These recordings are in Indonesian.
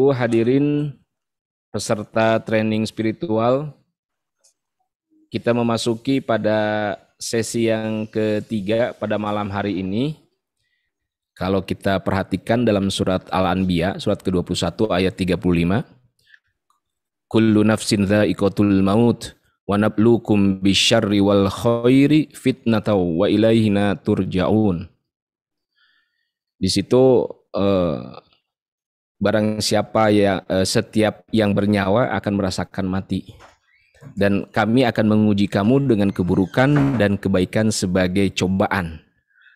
Ibu hadirin peserta training spiritual, kita memasuki pada sesi yang ketiga pada malam hari ini. Kalau kita perhatikan dalam surat Al-Anbiya, surat ke-21 ayat 35, kullu nafsin dha'iqatul maut wa nabluukum bisyarri wal khairi fitnataw wa ilaihina turja'un. Di situ barang siapa yang setiap yang bernyawa akan merasakan mati, dan kami akan menguji kamu dengan keburukan dan kebaikan sebagai cobaan,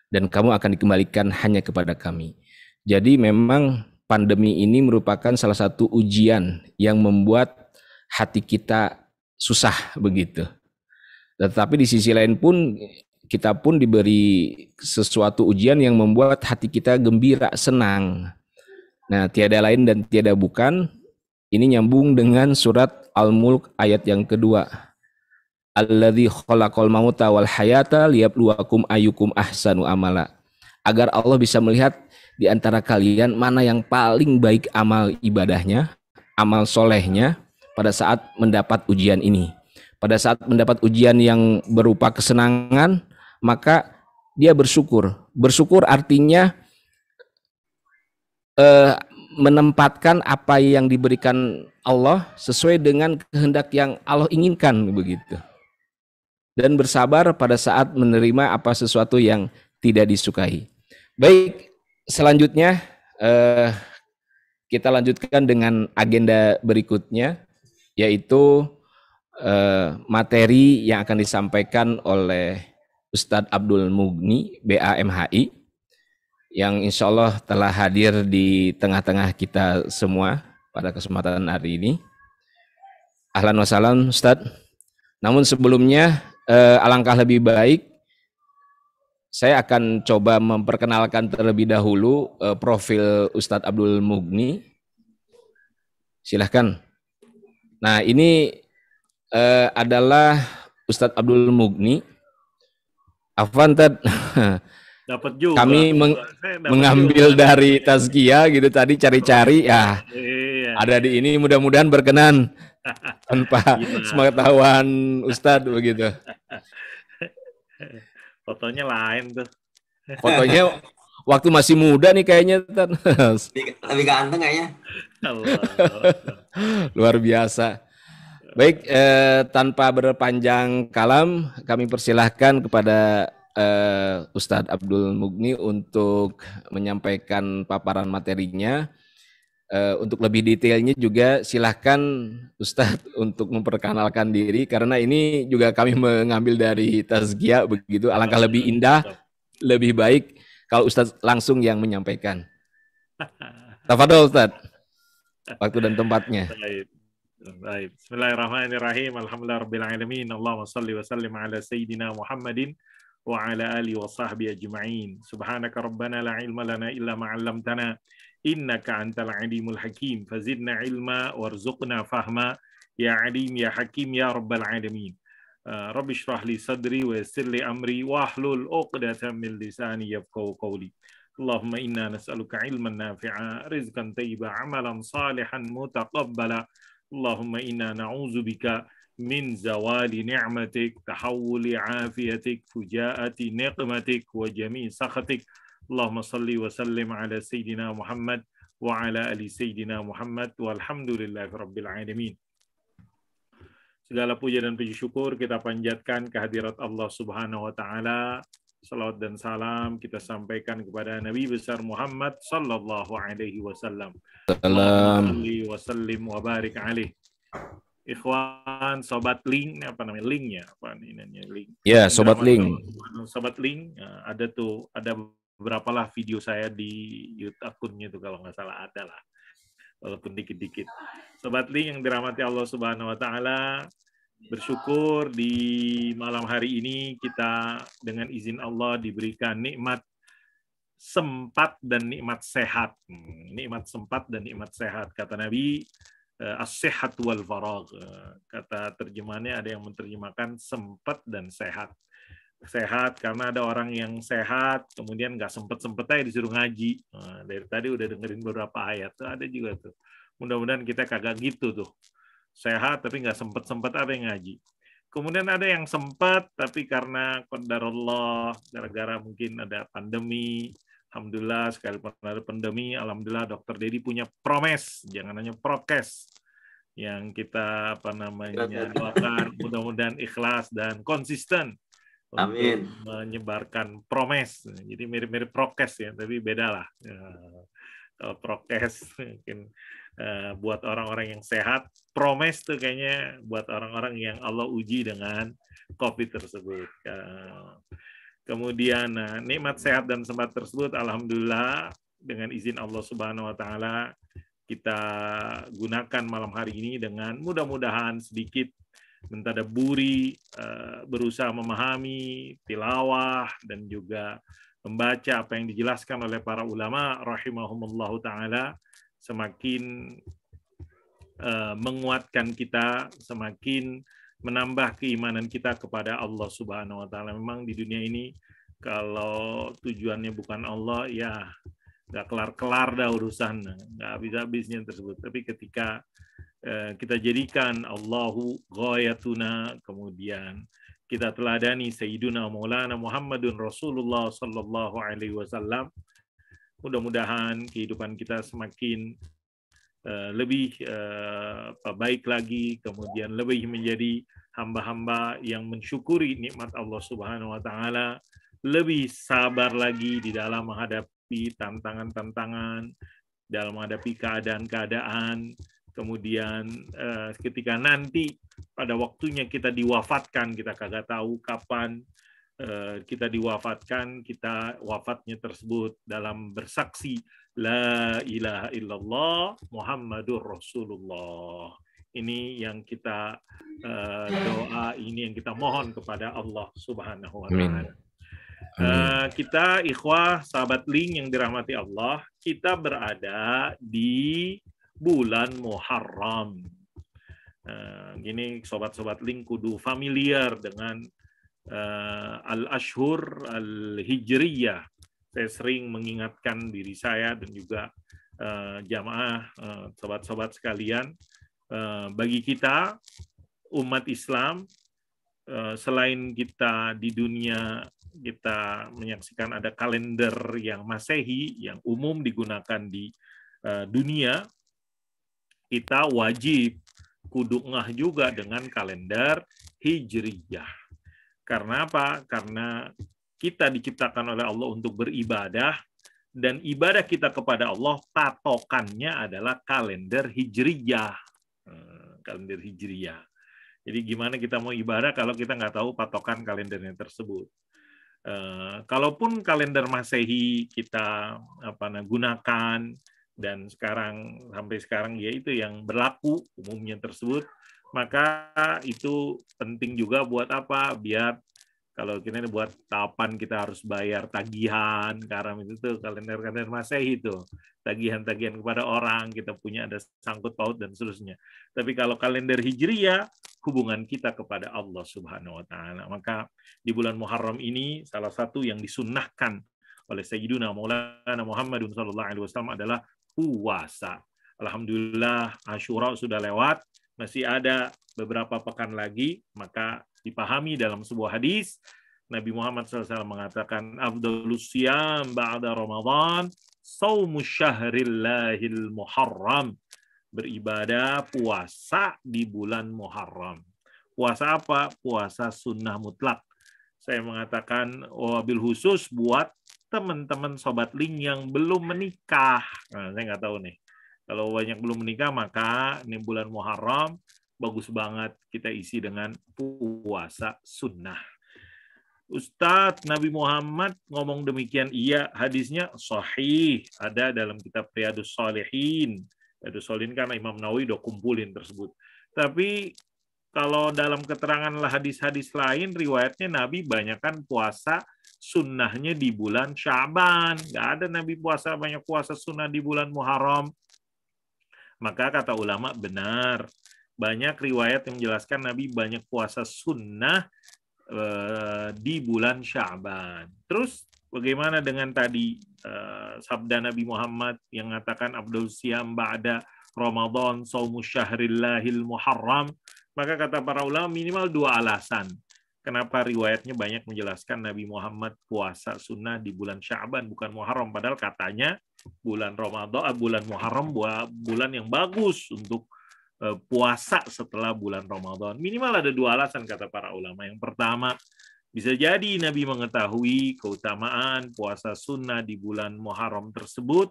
dan kamu akan dikembalikan hanya kepada kami. Jadi memang pandemi ini merupakan salah satu ujian yang membuat hati kita susah begitu. Tetapi di sisi lain pun kita pun diberi sesuatu ujian yang membuat hati kita gembira, senang. Nah, tiada lain dan tiada bukan, ini nyambung dengan surat Al-Mulk ayat yang kedua. Alladzi khalaqal mauta wal hayata liyabluwakum ayyukum ahsanu amala. Agar Allah bisa melihat di antara kalian mana yang paling baik amal ibadahnya, amal solehnya pada saat mendapat ujian ini. Pada saat mendapat ujian yang berupa kesenangan, maka dia bersyukur. Bersyukur artinya menempatkan apa yang diberikan Allah sesuai dengan kehendak yang Allah inginkan begitu. Dan bersabar pada saat menerima apa sesuatu yang tidak disukai. Baik, selanjutnya kita lanjutkan dengan agenda berikutnya, yaitu materi yang akan disampaikan oleh Ustadz Abdul Mughni, BAMHI, yang insya Allah telah hadir di tengah-tengah kita semua pada kesempatan hari ini. Ahlan wa salam Ustadz. Namun sebelumnya alangkah lebih baik saya akan coba memperkenalkan terlebih dahulu profil Ustadz Abdul Mughni. Silahkan. Nah, ini adalah Ustadz Abdul Mughni. Afwan, Tad. Dapat juga. Kami mengambil juga dari Tazkiyah gitu tadi, cari-cari ya. Iya. Ada di ini, mudah-mudahan berkenan tanpa sepengetahuan Ustadz begitu. Fotonya lain tuh. Fotonya waktu masih muda nih kayaknya. Lebih ganteng kayaknya. Luar biasa. Baik, tanpa berpanjang kalam, kami persilahkan kepada Ustadz Abdul Mughni untuk menyampaikan paparan materinya. Untuk lebih detailnya juga silahkan Ustadz untuk memperkenalkan diri, karena ini juga kami mengambil dari Tazkiyah begitu. Alangkah lebih indah, lebih baik kalau Ustadz langsung yang menyampaikan. Tafadhol Ustadz, waktu dan tempatnya. Baik. Bismillahirrahmanirrahim. Alhamdulillahirabbil alamin. Allahumma shalli wa sallim ala sayyidina Muhammadin wa ala alihi wa sahbihi ajma'in. Subhanaka rabbana la ilma lana illa ma 'allamtana innaka antal alimul hakim. Fazidna ilma warzuqna fahma ya alim ya hakim ya rabbal alamin. Rabbi shrah li sadri wa yassir li amri wahlul 'uqdatam min lisani yafqahu qawli. Allahumma inna nas'aluka ilman nafi'a, rizqan thayyiban, amalan salihan mutaqabbala. Allahumma inna na'udzubika min zawali ni'matik, tahawuli afiyatik, fujaati niqmatik, wa jami' sakhatik. Allahumma salli wa sallim ala Sayyidina Muhammad wa ala ali Sayyidina Muhammad walhamdulillahi rabbil alamin. Segala puja dan puji syukur kita panjatkan kehadirat Allah Subhanahu wa taala. Salawat dan salam kita sampaikan kepada Nabi besar Muhammad sallallahu alaihi wasallam. Sallallahu wa sallim wa barik alaih. Ikhwan, sobat link, apa namanya linknya? Apa namanya link? Ya, sobat link. Sobat link, ada beberapa lah video saya di YouTube akunnya itu kalau nggak salah ada lah, walaupun dikit-dikit. Sobat link yang dirahmati Allah Subhanahu Wa Taala, bersyukur di malam hari ini kita dengan izin Allah diberikan nikmat sempat dan nikmat sehat. Nikmat sempat dan nikmat sehat. Kata Nabi, as-sehat wal faragh. Kata terjemahannya ada yang menerjemahkan sempat dan sehat. Sehat karena ada orang yang sehat kemudian nggak sempet aja disuruh ngaji. Dari tadi udah dengerin beberapa ayat tuh, ada juga tuh Mudah-mudahan kita kagak gitu tuh. Sehat tapi nggak sempet-sempet ada yang ngaji. Kemudian ada yang sempat, tapi karena qadarullah, gara-gara mungkin ada pandemi, alhamdulillah sekalipun ada pandemi, alhamdulillah Dokter Dedi punya promes, jangan hanya prokes, yang kita doakan mudah-mudahan ikhlas dan konsisten untuk menyebarkan promes. Jadi mirip-mirip prokes ya, tapi beda lah. Kalau prokes mungkin buat orang-orang yang sehat, promes tuh kayaknya buat orang-orang yang Allah uji dengan COVID tersebut. Kemudian nikmat sehat dan sempat tersebut, alhamdulillah dengan izin Allah Subhanahu Wa Taala kita gunakan malam hari ini dengan mudah-mudahan sedikit mentadaburi, berusaha memahami tilawah dan juga membaca apa yang dijelaskan oleh para ulama rahimahumullahu taala, semakin menguatkan kita, semakin menambah keimanan kita kepada Allah Subhanahu wa taala. Memang di dunia ini kalau tujuannya bukan Allah, ya nggak kelar-kelar dah urusan, nggak habis-habisnya tersebut. Tapi ketika kita jadikan Allahu ghayatuna, kemudian kita teladani Sayyiduna Maulana Muhammadun Rasulullah Sallallahu Alaihi Wasallam, mudah-mudahan kehidupan kita semakin lebih baik lagi, kemudian lebih menjadi hamba-hamba yang mensyukuri nikmat Allah Subhanahu Wa Taala, lebih sabar lagi di dalam menghadapi tantangan-tantangan, dalam menghadapi keadaan-keadaan. Kemudian ketika nanti pada waktunya kita diwafatkan, kita kagak tahu kapan kita diwafatkan, kita wafatnya tersebut dalam bersaksi La ilaha illallah Muhammadur Rasulullah. Ini yang kita doa, ini yang kita mohon kepada Allah Subhanahu wa Ta'ala. Kita ikhwah sahabat link yang dirahmati Allah, kita berada di bulan Muharram. Gini sobat-sobat link kudu familiar dengan al-ashhur al-hijriyah. Saya sering mengingatkan diri saya dan juga jamaah, sobat-sobat sekalian, bagi kita umat Islam, selain kita di dunia kita menyaksikan ada kalender yang Masehi yang umum digunakan di dunia, kita wajib kudu ngah juga dengan kalender Hijriyah. Karena apa? Karena kita diciptakan oleh Allah untuk beribadah, dan ibadah kita kepada Allah patokannya adalah kalender Hijriyah. Kalender Hijriyah. Jadi gimana kita mau ibadah kalau kita nggak tahu patokan kalendernya tersebut? Kalaupun kalender Masehi kita gunakan, dan sampai sekarang ya itu yang berlaku umumnya tersebut, maka itu penting juga buat apa? Biar kalau kita buat tahapan kita harus bayar tagihan, karena itu tuh kalender-kalender Masehi itu, tagihan-tagihan kepada orang, kita punya ada sangkut paut dan seterusnya. Tapi kalau kalender Hijriyah, hubungan kita kepada Allah Subhanahu wa Ta'ala. Maka di bulan Muharram ini salah satu yang disunnahkan oleh Sayyiduna Maulana Muhammadun sallallahu alaihi wasallam adalah puasa. Alhamdulillah Asyura sudah lewat, masih ada beberapa pekan lagi, maka dipahami dalam sebuah hadis Nabi Muhammad SAW mengatakan afdhalus siyam ba'da Ramadan shaumus syahrillahil muharram, beribadah puasa di bulan Muharram. Puasa apa? Puasa sunnah mutlak. Saya mengatakan wabil khusus buat teman-teman sobat link yang belum menikah. Nah, saya nggak tahu nih. Kalau banyak belum menikah, maka ini bulan Muharram bagus banget kita isi dengan puasa sunnah. Ustadz Nabi Muhammad ngomong demikian, iya, hadisnya sahih, ada dalam kitab Riyadhus Shalihin. Riyadhus Shalihin kan Imam Nawawi udah kumpulin tersebut. Tapi kalau dalam keterangan hadis-hadis lain, riwayatnya Nabi banyakkan puasa sunnahnya di bulan Sya'ban. Nggak ada Nabi banyak puasa sunnah di bulan Muharram. Maka kata ulama benar, banyak riwayat yang menjelaskan Nabi banyak puasa sunnah di bulan Sya'ban. Terus bagaimana dengan tadi sabda Nabi Muhammad yang mengatakan Abdul Siyam ba'da Ramadan saumu syahrillahil muharram, maka kata para ulama minimal 2 alasan. Kenapa riwayatnya banyak menjelaskan Nabi Muhammad puasa sunnah di bulan Sya'ban bukan Muharram, padahal katanya bulan Ramadan, bulan Muharram bulan yang bagus untuk puasa setelah bulan Ramadan. Minimal ada 2 alasan kata para ulama. Yang pertama, bisa jadi Nabi mengetahui keutamaan puasa sunnah di bulan Muharram tersebut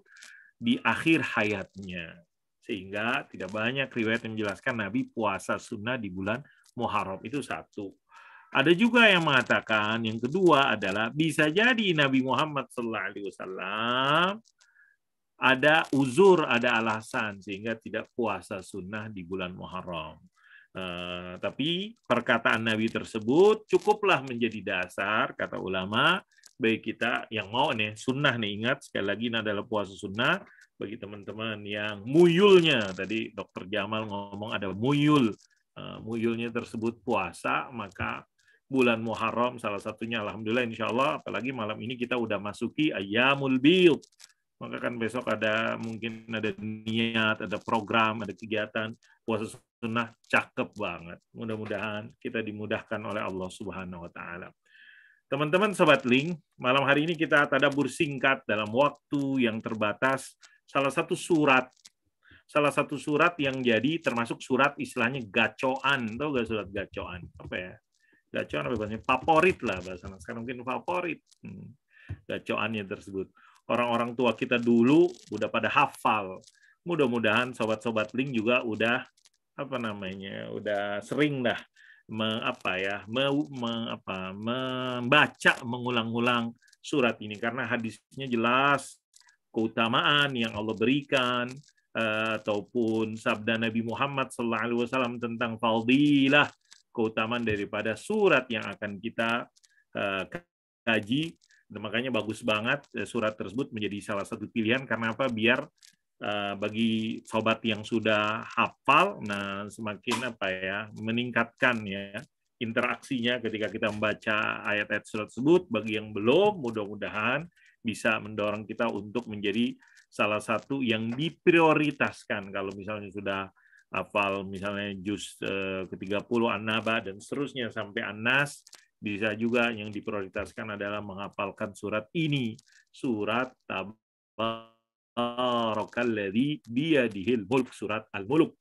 di akhir hayatnya. Sehingga tidak banyak riwayat yang menjelaskan Nabi puasa sunnah di bulan Muharram. Itu satu. Ada juga yang mengatakan, yang kedua adalah bisa jadi Nabi Muhammad SAW ada uzur, ada alasan sehingga tidak puasa sunnah di bulan Muharram. Tapi perkataan Nabi tersebut cukuplah menjadi dasar, kata ulama, bagi kita yang mau nih sunnah nih, ingat sekali lagi ini adalah puasa sunnah. Bagi teman-teman yang muyulnya, tadi Dr. Jamal ngomong ada muyul, muyulnya tersebut puasa, maka bulan Muharram salah satunya, alhamdulillah insya Allah, apalagi malam ini kita udah masuki Ayyamul Bid, maka kan besok ada mungkin ada niat, ada program, ada kegiatan puasa sunnah, cakep banget. Mudah-mudahan kita dimudahkan oleh Allah Subhanahu wa taala. Teman-teman Sobat Link, malam hari ini kita tadabbur singkat dalam waktu yang terbatas salah satu surat yang jadi termasuk surat istilahnya gacoan. Tahu gak surat gacoan? Apa ya? Gacoan apa bahasanya? Favorit lah bahasa sekarang, mungkin favorit. Gacoannya tersebut. Orang-orang tua kita dulu udah pada hafal. Mudah-mudahan sobat-sobat Link juga udah udah sering dah membaca mengulang-ulang surat ini karena hadisnya jelas keutamaan yang Allah berikan ataupun sabda Nabi Muhammad SAW tentang fadilah keutamaan daripada surat yang akan kita kaji. Dan makanya bagus banget surat tersebut menjadi salah satu pilihan karena apa? Biar bagi sobat yang sudah hafal, nah semakin meningkatkan ya interaksinya ketika kita membaca ayat-ayat surat tersebut. Bagi yang belum, mudah-mudahan bisa mendorong kita untuk menjadi salah satu yang diprioritaskan. Kalau misalnya sudah hafal misalnya juz ke-30 An-Naba dan seterusnya sampai An-Nas, bisa juga yang diprioritaskan adalah menghafalkan surat ini, surat Tabarakalladzi biyadihil mulk, surat Al-Mulk,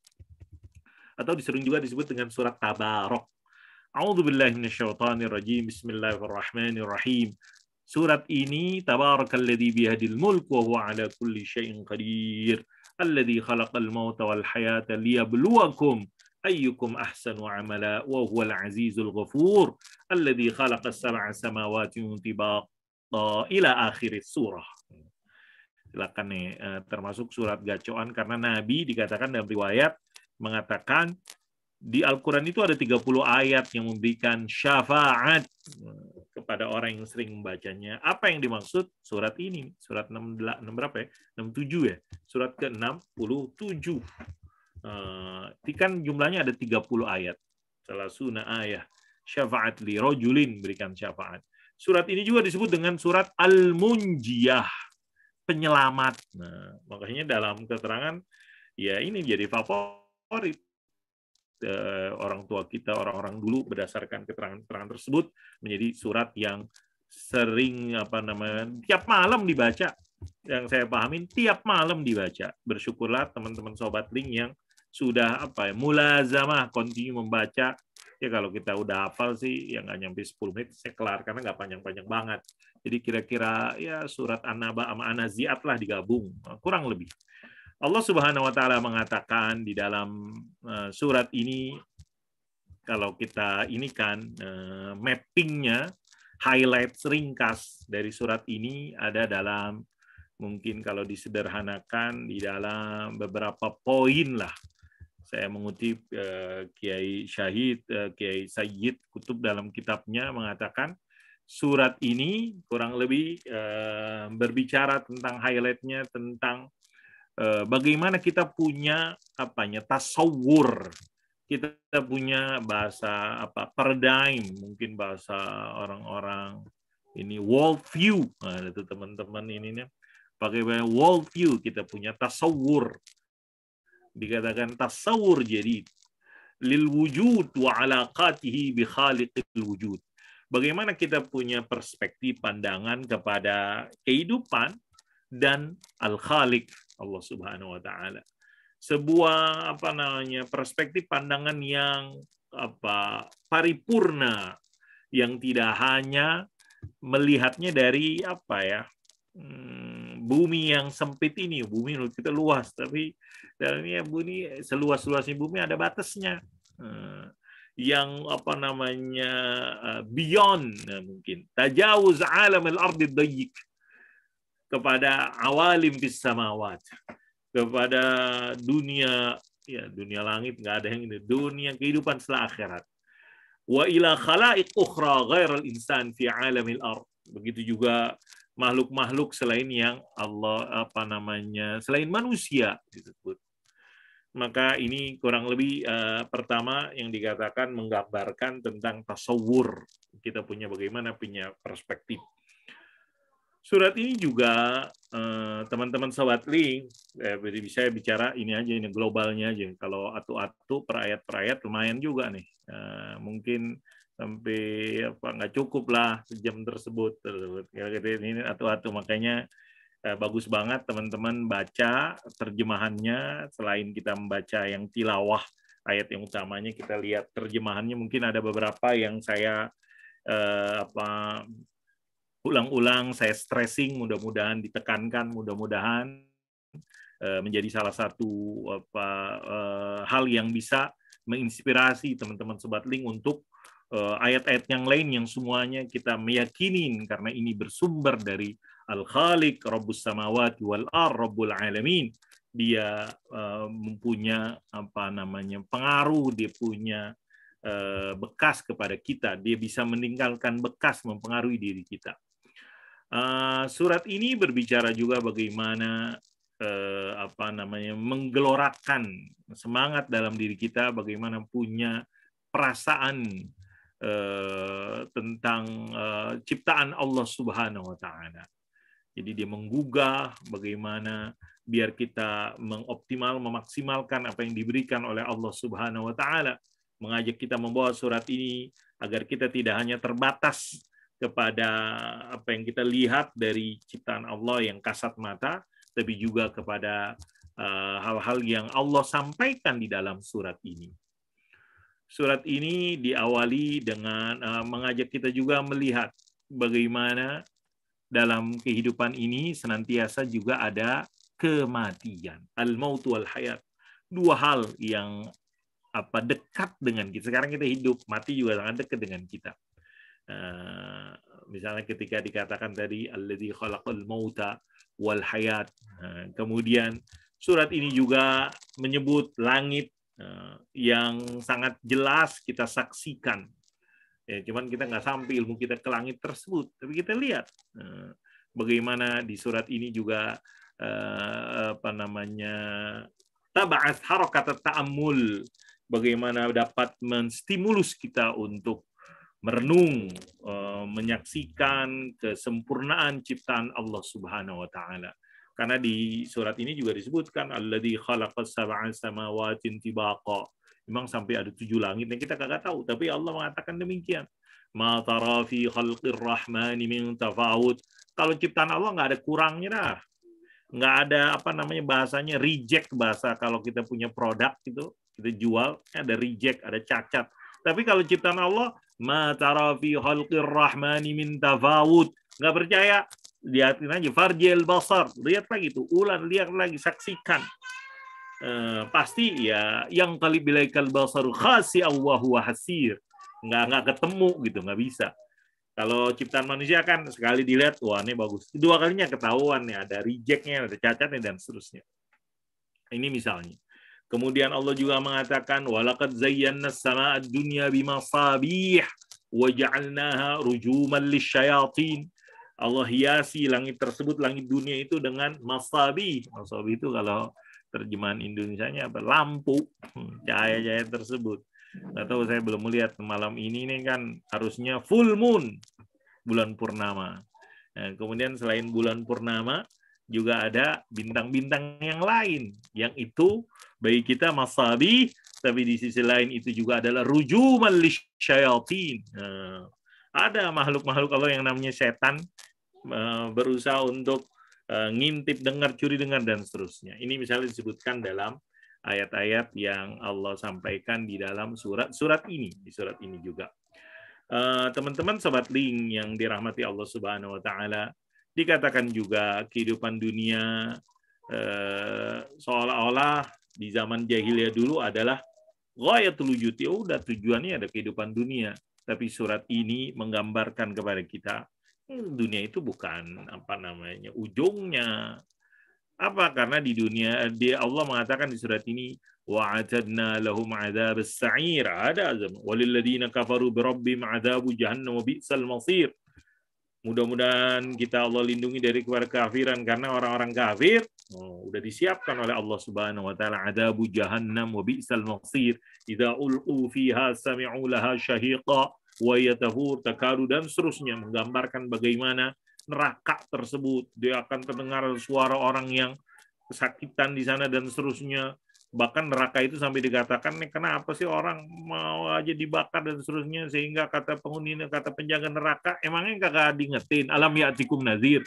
atau disering juga disebut dengan surat Tabarok. A'udzubillahi minasyaitonirrajim. Bismillahirrahmanirrahim. Surat ini Tabarakalladzi biyadihil mulk wa huwa ala kulli syai'in qadir. Alladzi khalaqal mauta wal hayata liyabluwakum ayyukum ahsanu amala wa huwal azizul ghafur. Alladzi khalaqas sab'a samawati tibaqa ila akhir surah. Silakan nih, termasuk surat gacoan karena Nabi dikatakan dalam riwayat mengatakan di Al-Quran itu ada 30 ayat yang memberikan syafaat kepada orang yang sering membacanya. Apa yang dimaksud? Surat ini, surat 67 ya? Surat ke-67. Kan jumlahnya ada 30 ayat. Salasuna ayat. Syafaat li rajulin, berikan syafaat. Surat ini juga disebut dengan surat Al-Munjiyah, penyelamat. Nah, makanya dalam keterangan ya ini jadi favorit orang tua kita, orang-orang dulu berdasarkan keterangan-keterangan tersebut menjadi surat yang sering tiap malam dibaca. Yang saya pahamin tiap malam dibaca. Bersyukurlah teman-teman Sobat Link yang sudah mulazamah, kontinu membaca. Ya kalau kita udah hafal sih ya nggak nyampe 10 menit saya kelar karena nggak panjang-panjang banget. Jadi kira-kira ya surat An-Naba sama An-Nazi'at lah digabung, kurang lebih. Allah Subhanahu wa taala mengatakan di dalam surat ini, kalau kita ini kan mappingnya, highlight ringkas dari surat ini ada dalam, mungkin kalau disederhanakan di dalam beberapa poin lah. Saya mengutip Kiai Sayyid Kutub dalam kitabnya mengatakan surat ini kurang lebih berbicara tentang highlightnya tentang bagaimana kita punya tasawur, kita punya bahasa paradigm, mungkin bahasa orang-orang ini world view. Nah, itu teman-teman ini nih bagaimana world view, kita punya tasawur Dikatakan tasawur jadid lil wujud wa alaqatihi bi khaliqil wujud. Bagaimana kita punya perspektif pandangan kepada kehidupan dan al-khaliq Allah Subhanahu wa taala. Sebuah perspektif pandangan yang paripurna, yang tidak hanya melihatnya dari bumi yang sempit ini. Bumi menurut kita luas, tapi dalamnya bumi, seluas-luasnya bumi ada batasnya. Yang beyond, mungkin tajawuz alam al-ardi dayyik, kepada awalim fis samawat, kepada dunia, ya dunia langit nggak ada yang ini, dunia kehidupan setelah akhirat. Wa ila khalaiq ukhra ghairal insan fi alamil ard. Begitu juga makhluk-makhluk selain yang Allah selain manusia disebut. Maka ini kurang lebih pertama yang dikatakan menggambarkan tentang tasawur. Kita bagaimana punya perspektif. Surat ini juga teman-teman sobat link, saya bicara ini aja, ini globalnya aja. Kalau atu-atu per ayat lumayan juga nih. Mungkin sampai nggak cukup lah sejam tersebut. Ini atu-atu, makanya bagus banget teman-teman baca terjemahannya. Selain kita membaca yang tilawah ayat yang utamanya, kita lihat terjemahannya. Mungkin ada beberapa yang saya ulang-ulang, saya stressing, mudah-mudahan ditekankan, mudah-mudahan menjadi salah satu hal yang bisa menginspirasi teman-teman Sobat Link untuk ayat-ayat yang lain yang semuanya kita meyakinin karena ini bersumber dari Al-Khaliq, Rabbus Samawati wal Ard, Rabbul Alamin. Dia mempunyai pengaruh, dia punya bekas kepada kita, dia bisa meninggalkan bekas mempengaruhi diri kita. Surat ini berbicara juga bagaimana menggelorakan semangat dalam diri kita, bagaimana punya perasaan tentang ciptaan Allah Subhanahu wa taala. Jadi dia menggugah bagaimana biar kita memaksimalkan apa yang diberikan oleh Allah Subhanahu wa taala. Mengajak kita membawa surat ini agar kita tidak hanya terbatas kepada apa yang kita lihat dari ciptaan Allah yang kasat mata, tapi juga kepada hal-hal yang Allah sampaikan di dalam surat ini. Surat ini diawali dengan mengajak kita juga melihat bagaimana dalam kehidupan ini senantiasa juga ada kematian, al-maut wal hayat. Dua hal yang dekat dengan kita. Sekarang kita hidup, mati juga sangat dekat dengan kita. Misalnya ketika dikatakan tadi alladzi khalaqal mauta wal hayat. Kemudian surat ini juga menyebut langit yang sangat jelas kita saksikan. Ya, cuman kita nggak sampai ilmu kita ke langit tersebut, tapi kita lihat bagaimana di surat ini juga taba'at harakat ta'ammul, bagaimana dapat menstimulus kita untuk merenung, menyaksikan kesempurnaan ciptaan Allah Subhanahu wa taala. Karena di surat ini juga disebutkan alladzi khalaqas sab'a samawatin tibaqa. Memang sampai ada 7 langit yang kita kagak tahu, tapi Allah mengatakan demikian. Ma tara fi khalqir rahmani min tafawut. Kalau ciptaan Allah nggak ada kurangnya dah. Nggak ada bahasanya reject, bahasa kalau kita punya produk itu kita jual ada reject, ada cacat. Tapi kalau ciptaan Allah, ma tara fi khalqir rahmani min tafawut. Nggak percaya, lihatin aja farjil basar, lihat lagi tuh, lihat lagi, saksikan. Pasti ya yang kali bilaikal basaru khasi wa huwa hasir, nggak ketemu gitu, nggak bisa. Kalau ciptaan manusia kan sekali dilihat, wah ini bagus, kedua kalinya ketahuan nih ada rejectnya, ada cacatnya dan seterusnya. Ini misalnya. Kemudian Allah juga mengatakan walaqad zayyana as-samaa'a ad-dunya bimasabih wa ja'alnaha rujuman lisyayatin. Allah hiasi langit tersebut, langit dunia itu dengan masabih. Masabih itu kalau terjemahan Indonesianya apa? Lampu, cahaya-cahaya tersebut. Nggak tahu, saya belum melihat malam ini nih kan harusnya full moon, bulan purnama. Nah, kemudian selain bulan purnama juga ada bintang-bintang yang lain, yang itu bagi kita masabih, tapi di sisi lain itu juga adalah rujuman lisyayatin. Ada makhluk-makhluk Allah yang namanya setan, berusaha untuk ngintip, dengar, curi dengar, dan seterusnya. Ini misalnya disebutkan dalam ayat-ayat yang Allah sampaikan di dalam surat ini, di surat ini juga. Teman-teman sobat link yang dirahmati Allah Subhanahu wa taala, dikatakan juga kehidupan dunia seolah-olah di zaman jahiliyah dulu adalah ghayatul wujud. Ya udah, tujuannya ada kehidupan dunia. Tapi surat ini menggambarkan kepada kita dunia itu bukan ujungnya. Apa? Karena di dunia Allah mengatakan di surat ini wa'atadna lahum 'adzabas sa'ir, ada azab walil ladzina kafaru bi rabbihim 'adzabu jahannam wa bi'sal masir. Mudah-mudahan kita Allah lindungi dari kekafiran, karena orang-orang kafir udah disiapkan oleh Allah Subhanahu wa taala adzabu jahannam wa bi'sal masir idza ulqu fiha sami'u laha syahiqa wa yatafur takadu, dan seterusnya, menggambarkan bagaimana neraka tersebut dia akan terdengar suara orang yang kesakitan di sana dan seterusnya. Bahkan neraka itu sampai dikatakan, nih kenapa sih orang mau aja dibakar dan seterusnya, sehingga kata penghuni, kata penjaga neraka, emangnya kagak diingetin alam ya'tikum nadhir.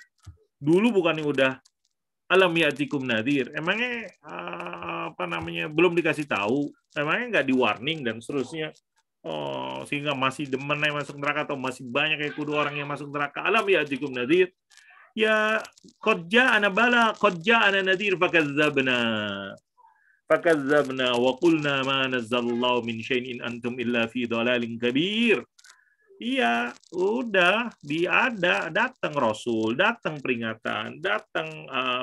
Dulu bukannya udah alam ya'tikum nadhir, emangnya belum dikasih tahu, emangnya nggak di warning dan seterusnya. Sehingga masih demen yang masuk neraka, atau masih banyak kayak kudu orang yang masuk neraka. Alam ya'tikum nadhir, ya qad ja'ana bala qad ja'ana nadhir fakadzabna wa qulna ma nazzallallahu min syai'in in antum illa fi dhalalin kabir. Iya, udah datang Rasul, datang peringatan, datang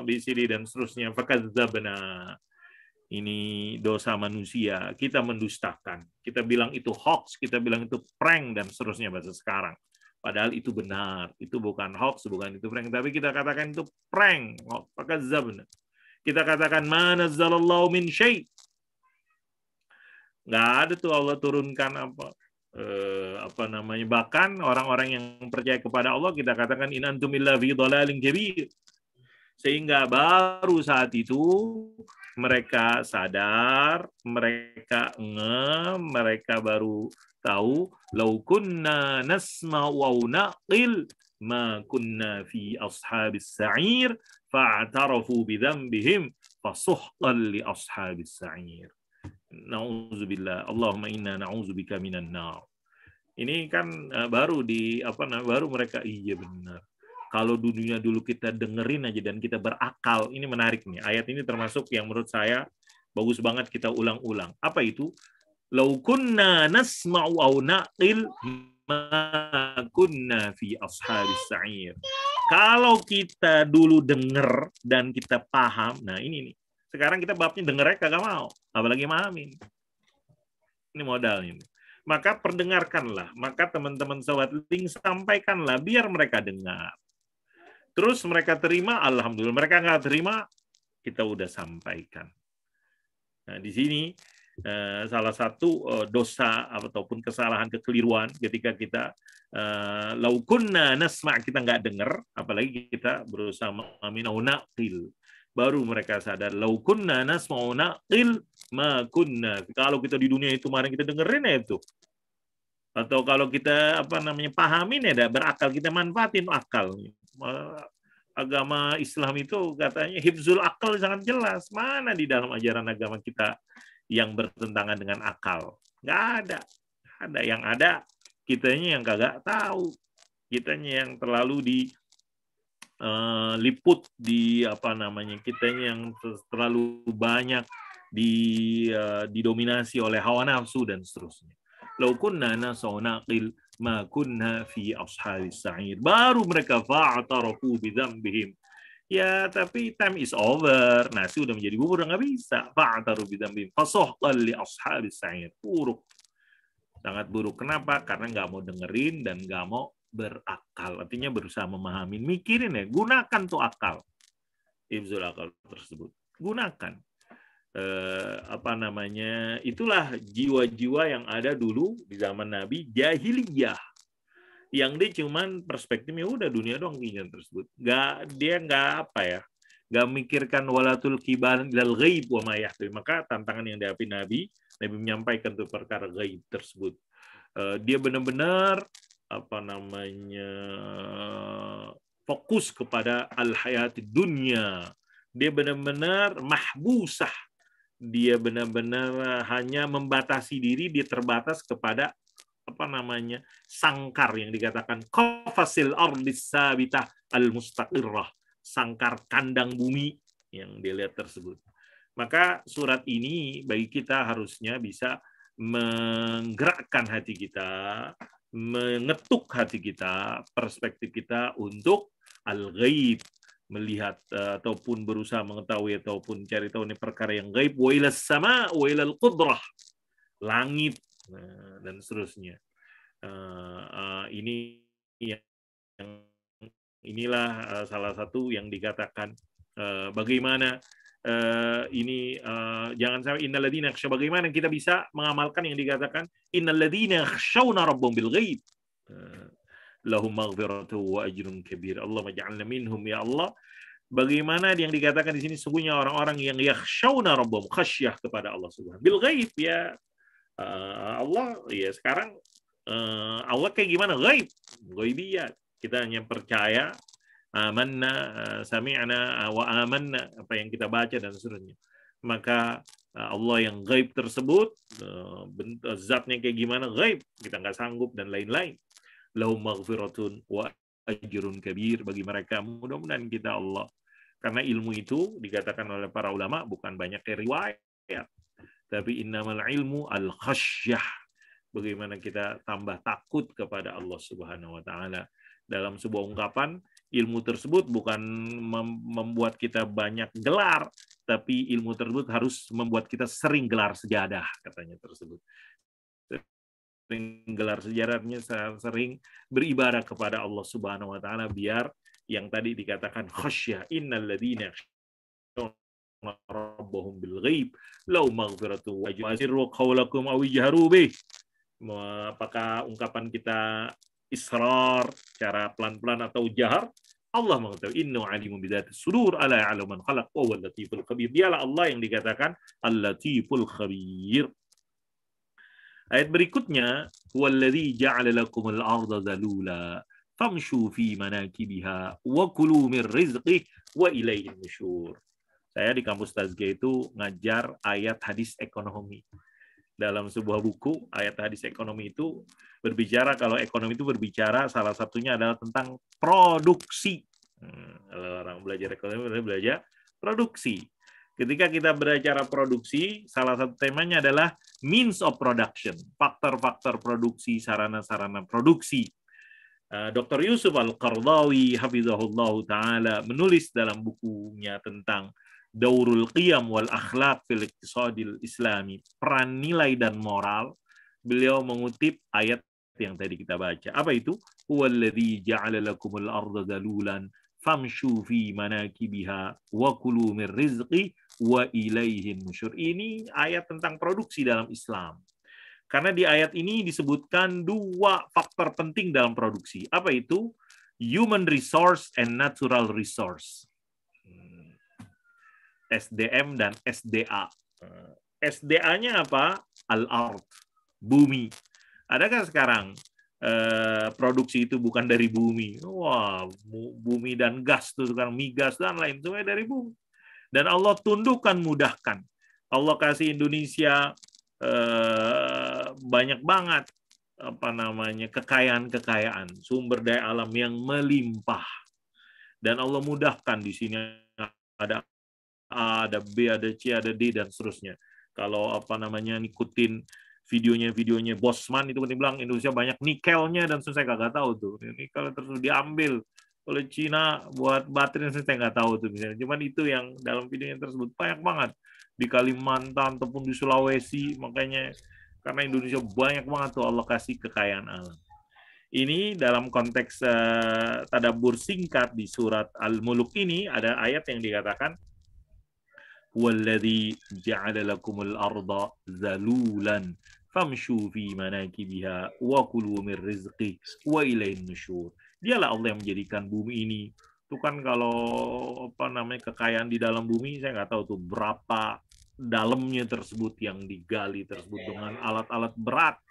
BCD dan seterusnya. Fakadzabna. Ini dosa manusia, kita mendustakan. Kita bilang itu hoax, kita bilang itu prank dan seterusnya bahasa sekarang. Padahal itu benar, itu bukan hoax, bukan itu prank, tapi kita katakan itu prank. Fakadzabna. Kita katakan ma nazzallallahu min syai'. Nggak ada tuh Allah turunkan bahkan orang-orang yang percaya kepada Allah kita katakan in antum illa fi dhalalin kabir. Sehingga baru saat itu mereka sadar, mereka mereka baru tahu law kunna nasma'u aw naqil ma kunna fi ashabis sa'ir fa'tarafu bidzambihim fasuhqan li ashabis sa'ir. Nauzubillah. Allahumma inna na'udzubika minan nar. Ini kan baru baru mereka iya benar. Kalau dunia dulu kita dengerin aja dan kita berakal, ini menarik nih. Ayat ini termasuk yang menurut saya bagus banget kita ulang-ulang. Apa itu? Law kunna nasma'u aw naqil ma kunna fi ashabis sa'ir. Kalau kita dulu denger dan kita paham, nah ini nih. Sekarang kita babnya dengernya kagak mau, apalagi mahamin. Ini modal ini. Maka perdengarkanlah, maka teman-teman sobat link sampaikanlah biar mereka dengar. Terus mereka terima, alhamdulillah. Mereka nggak terima, kita udah sampaikan. Nah, di sini salah satu dosa ataupun kesalahan, kekeliruan ketika kita laukunna nasma' kita nggak dengar, apalagi kita berusaha mengaminau naqil. Baru mereka sadar laukunna nasma'u naqil ma kunna. Kalau kita di dunia itu kemarin kita dengerin ya itu. Atau kalau kita pahamin ya, berakal, kita manfaatin akal. Agama Islam itu katanya hifzul akal sangat jelas. Mana di dalam ajaran agama kita yang bertentangan dengan akal? Nggak ada. Ada yang ada, kitanya yang kagak tahu. Kitanya yang terlalu liput di kitanya yang terlalu banyak didominasi oleh hawa nafsu dan seterusnya. Lau kunna nasau naqil ma kunna fi ashabis sa'ir. Baru mereka fa'tarafu bidzambihim. Ya, tapi time is over. Nasi udah menjadi bubur, udah nggak bisa. Fa'taru bidzambihim fasuhqan li ashabis sa'ir. Buruk. Sangat buruk. Kenapa? Karena nggak mau dengerin dan nggak mau berakal. Artinya berusaha memahami. Mikirin ya. Gunakan tuh akal. Hifzul akal tersebut. Gunakan. Itulah jiwa-jiwa yang ada dulu di zaman Nabi jahiliyah, yang dia cuman perspektifnya udah dunia doang, pikiran tersebut dia nggak nggak memikirkan walatul kiban ilal ghaib wa ma yahwi. Maka tantangan yang dihadapi Nabi menyampaikan tuh perkara gaib tersebut. Dia benar-benar fokus kepada al-hayati dunya. Dia benar-benar mahbusah. Dia benar-benar hanya membatasi diri, dia terbatas kepada sangkar yang dikatakan qafasil ardis sabitah al-mustaqirrah, sangkar kandang bumi yang dia lihat tersebut. Maka surat ini bagi kita harusnya bisa menggerakkan hati kita, mengetuk hati kita, perspektif kita untuk al-ghaib, melihat ataupun berusaha mengetahui ataupun cari tahu ini perkara yang gaib, wa ilas sama wa ilal qudrah, langit dan seterusnya. Inilah salah satu yang dikatakan bagaimana jangan sampai innalladzina yakhshaw, bagaimana kita bisa mengamalkan yang dikatakan innalladzina yakhshawna rabbahum bil ghaib lahum maghfiratu wa ajrun kabir. Allahumma ja'alna minhum ya Allah. Bagaimana yang dikatakan di sini sungguhnya orang-orang yang yakhshawna rabbahum, khasyah kepada Allah Subhanahu bil ghaib, ya Allah ya sekarang Allah kayak gimana, ghaibiyat. Kita hanya percaya, amanna, sami'na wa amanna, apa yang kita baca dan seterusnya. Maka Allah yang gaib tersebut, zatnya kayak gimana, gaib, kita nggak sanggup dan lain-lain. Lahum maghfiratun wa ajrun kabir, bagi mereka mudah-mudahan kita Allah. Karena ilmu itu dikatakan oleh para ulama bukan banyak riwayat, tapi innamal ilmu al-khasyah. Bagaimana kita tambah takut kepada Allah Subhanahu wa taala. Dalam sebuah ungkapan, ilmu tersebut bukan membuat kita banyak gelar, tapi ilmu tersebut harus membuat kita sering gelar sejadah, katanya tersebut. Sering gelar sejarahnya, sering beribadah kepada Allah Subhanahu wa taala, biar yang tadi dikatakan khasyah, innalladzina yakhshawna rabbahum bil ghaib lahum maghfiratu wa ajrun qawlakum aw ijharu bih. Apakah ungkapan kita israr, cara pelan-pelan atau jahar, Allah mengetahui. Innu alimun bidzatis sudur, ala ya'lamu man khalaq wa huwal latiful khabir. Dialah Allah yang dikatakan al-latiful khabir. Ayat berikutnya, huwallazi ja'ala lakumul arda zalula famshu fi manakibiha wa kulu min rizqih wa ilaihin nusyur. Saya di kampus Tazkiyah itu ngajar ayat hadis ekonomi. Dalam sebuah buku, ayat hadis ekonomi itu berbicara, kalau ekonomi itu berbicara, salah satunya adalah tentang produksi. Kalau orang belajar ekonomi, belajar produksi. Ketika kita berbicara produksi, salah satu temanya adalah means of production, faktor-faktor produksi, sarana-sarana produksi. Dr. Yusuf Al-Qardawi, hafizahullah ta'ala, menulis dalam bukunya tentang Daurul Qiyam wal Akhlaq fil Iqtisadil Islami, peran nilai dan moral. Beliau mengutip ayat yang tadi kita baca. Apa itu? Huwallazi ja'ala lakumul arda zalulan famshu fi manakibiha wa kulu min rizqi wa ilaihin nusyur. Ini ayat tentang produksi dalam Islam. Karena di ayat ini disebutkan dua faktor penting dalam produksi. Apa itu? Human resource and natural resource. SDM dan SDA. SDA-nya apa? Al-ard, bumi. Adakah sekarang produksi itu bukan dari bumi? Wah, bumi dan gas itu sekarang, migas dan lain semua dari bumi. Dan Allah tundukkan, mudahkan. Allah kasih Indonesia banyak banget kekayaan, sumber daya alam yang melimpah. Dan Allah mudahkan, di sini ada A, ada B, ada C, ada D, dan seterusnya. Kalau ngikutin videonya Bosman itu, dia bilang Indonesia banyak nikelnya, dan saya nggak tahu tuh. Nikel terus diambil oleh Cina buat baterai, saya nggak tahu tuh misalnya. Cuman itu yang dalam videonya tersebut banyak banget di Kalimantan ataupun di Sulawesi. Makanya karena Indonesia banyak banget tuh Allah kasih kekayaan alam. Ini dalam konteks tadabbur singkat di surat Al-Mulk ini ada ayat yang dikatakan Walladzi ja'ala lakumul arda zalulan famshu fi manakibiha wa kulu min rizqih wa ilaihin nusyur. Dialah Allah yang menjadikan bumi ini Itu kan kalau apa namanya kekayaan di dalam bumi, saya nggak tahu tuh berapa dalamnya tersebut yang digali tersebut dengan alat-alat berat,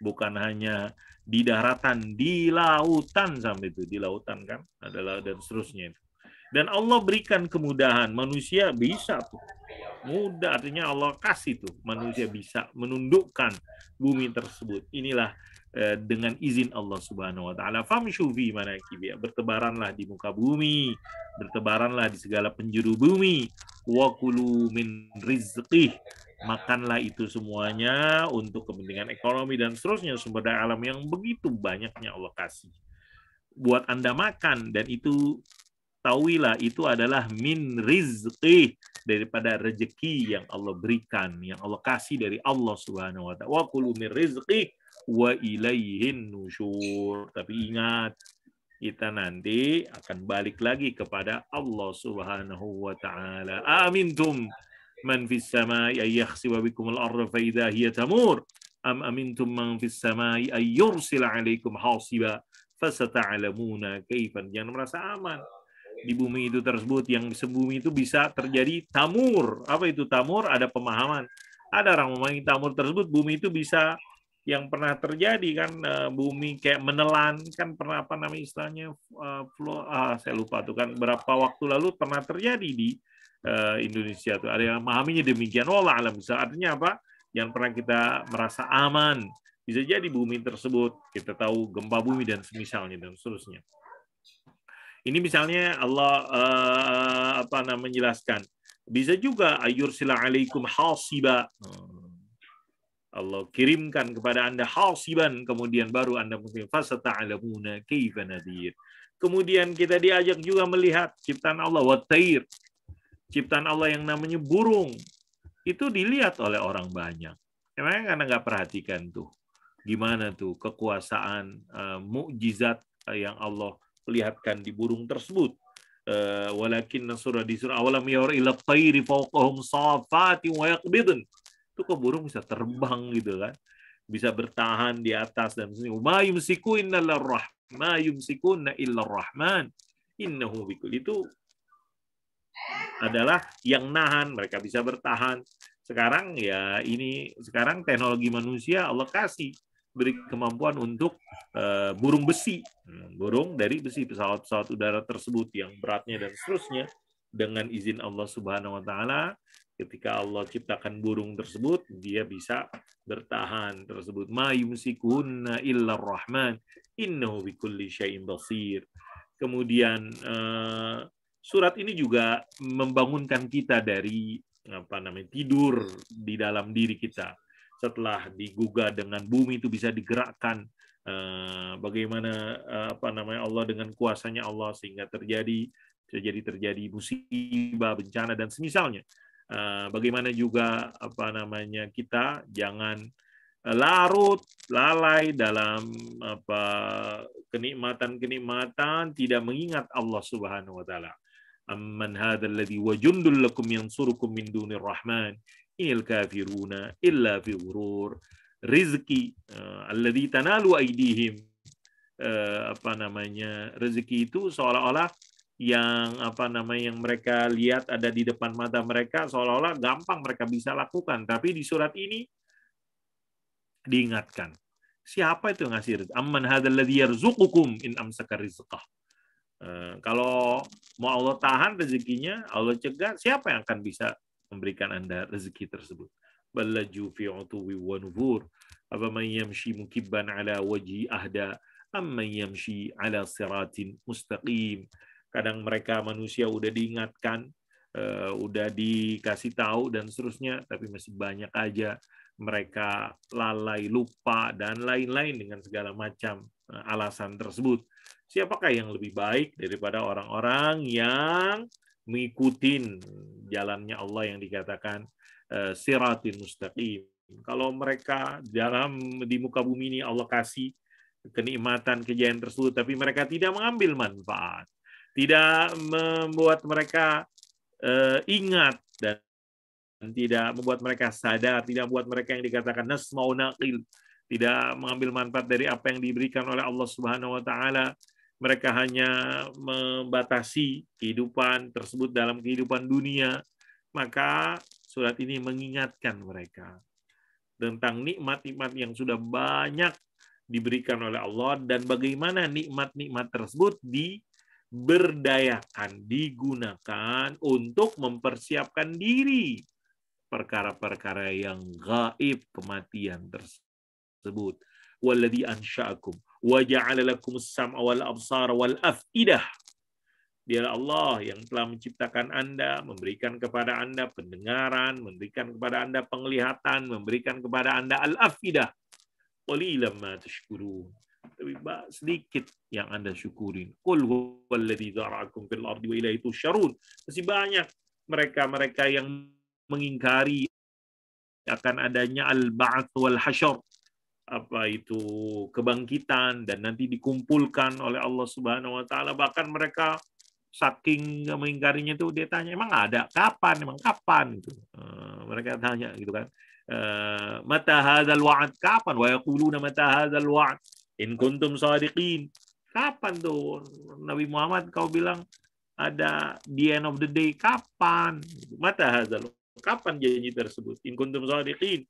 bukan hanya di daratan, di lautan sampai itu, di lautan kan adalah dan seterusnya itu. Dan Allah berikan kemudahan, manusia bisa tuh. Mudah artinya Allah kasih tuh, manusia bisa menundukkan bumi tersebut. Inilah dengan izin Allah Subhanahu wa taala. Famshu fi manakibiha, bertebaranlah di muka bumi, bertebaranlah di segala penjuru bumi. Wa kulu min rizqih, makanlah itu semuanya untuk kepentingan ekonomi dan seterusnya, sumber daya alam yang begitu banyaknya Allah kasih buat Anda makan, dan itu tahuilah itu adalah min rizqih, daripada rezeki yang Allah berikan, yang Allah kasih dari Allah Subhanahu wa taala. Wa kulu min rizqih wa ilaihin nusyur. Tapi ingat, kita nanti akan balik lagi kepada Allah Subhanahu wa taala. Amintum man fis samai ay yakhsifa bikumul arda fa idza hiya tamur am amintum man fis samai ay yursila alaikum hasiba fasata'lamuna kaifan. Jangan merasa aman di bumi itu tersebut, yang sebumi itu bisa terjadi tamur. Apa itu tamur? Ada pemahaman. Ada orang memahami tamur tersebut, bumi itu bisa, yang pernah terjadi kan, bumi kayak menelan kan, pernah apa namanya istilahnya, saya lupa tuh kan, berapa waktu lalu pernah terjadi di Indonesia tuh. Ada yang memahaminya demikian. Wallah alam. Artinya apa? Yang pernah kita merasa aman, bisa jadi bumi tersebut kita tahu gempa bumi dan semisalnya dan seterusnya. Ini misalnya Allah apa namanya menjelaskan. Bisa juga ayursila alaikum hasiba. Allah kirimkan kepada Anda hasiban, kemudian baru Anda mungkin fasata'lamuna kaifa nadhir. Kemudian kita diajak juga melihat ciptaan Allah, watair. Ciptaan Allah yang namanya burung. Itu dilihat oleh orang banyak. Emangnya karena nggak perhatikan tuh. Gimana tuh kekuasaan mukjizat yang Allah lihatkan di burung tersebut. Walakin surah di surah awalam yara ila tayri fawqahum safati wa yaqbidun. Itu kok burung bisa terbang gitu kan. Bisa bertahan di atas dan sini. Ma yumsikuna illa rahman. Innahu bikul. Itu adalah yang nahan, mereka bisa bertahan. Sekarang ya ini sekarang teknologi manusia Allah kasih beri kemampuan untuk burung besi, burung dari besi, pesawat-pesawat udara tersebut yang beratnya dan seterusnya, dengan izin Allah Subhanahu wa taala. Ketika Allah ciptakan burung tersebut, dia bisa bertahan tersebut. Ma yumsikunna illa rahman innahu bikulli syai'in basir. Kemudian surat ini juga membangunkan kita dari apa namanya tidur di dalam diri kita. Setelah digugah dengan bumi itu bisa digerakkan, bagaimana apa namanya Allah dengan kuasanya Allah sehingga terjadi musibah, bencana dan semisalnya. Bagaimana juga apa namanya kita jangan larut lalai dalam apa kenikmatan tidak mengingat Allah Subhanahu wa taala. Amman hadzal ladzi wajundul lakum yansurukum min dunir rahman inil kafiruna illa fi ghurur. Rizki alladzi tanalu aidihim, apa namanya rezeki itu seolah-olah yang apa namanya yang mereka lihat ada di depan mata mereka, seolah-olah gampang mereka bisa lakukan. Tapi di surat ini diingatkan, siapa itu yang ngasih rezeki? Amman hadzal ladzi yarzuqukum in amsaka rizqah. Kalau mau Allah tahan rezekinya, Allah cegah, siapa yang akan bisa memberikan Anda rezeki tersebut? Ballaju fi utuwi wa nufur. Apa man yamshi mukibban ala wajhi ahda amman yamshi ala siratin mustaqim. Kadang mereka manusia udah diingatkan, udah dikasih tahu dan seterusnya, tapi masih banyak aja mereka lalai, lupa dan lain-lain dengan segala macam alasan tersebut. Siapakah yang lebih baik daripada orang-orang yang mengikuti jalannya Allah yang dikatakan siratin mustaqim. Kalau mereka di muka bumi ini Allah kasih kenikmatan, kejayaan tersebut, tapi mereka tidak mengambil manfaat, tidak membuat mereka ingat dan tidak membuat mereka sadar, tidak membuat mereka yang dikatakan nasma'u naqil, tidak mengambil manfaat dari apa yang diberikan oleh Allah Subhanahu wa taala, mereka hanya membatasi kehidupan tersebut dalam kehidupan dunia, maka surat ini mengingatkan mereka tentang nikmat-nikmat yang sudah banyak diberikan oleh Allah dan bagaimana nikmat-nikmat tersebut diberdayakan, digunakan untuk mempersiapkan diri perkara-perkara yang gaib, kematian tersebut. Walladzi ansha'akum wa ja'ala lakumus sam'a wal absara wal af'idah. Dialah Allah yang telah menciptakan Anda, memberikan kepada Anda pendengaran, memberikan kepada Anda penglihatan, memberikan kepada Anda al-afidah. Qalilan ma tashkurun. Tapi sedikit yang Anda syukurin. Qul huwallazi dzara'akum fil ardi wa ilaihi tusyarun. Masih banyak mereka-mereka yang mengingkari akan adanya al-ba'ats wal hasyr. Apa itu kebangkitan dan nanti dikumpulkan oleh Allah Subhanahu wa taala. Bahkan mereka saking mengingkarinya itu dia tanya emang ada kapan, emang kapan gitu. Mereka tanya gitu kan, mata hadzal wa'd, kapan, wa yaquluna mata hadzal wa'd in kuntum shadiqin, kapan tuh Nabi Muhammad kau bilang ada the end of the day, kapan, mata hadzal, kapan janji tersebut, in kuntum shadiqin.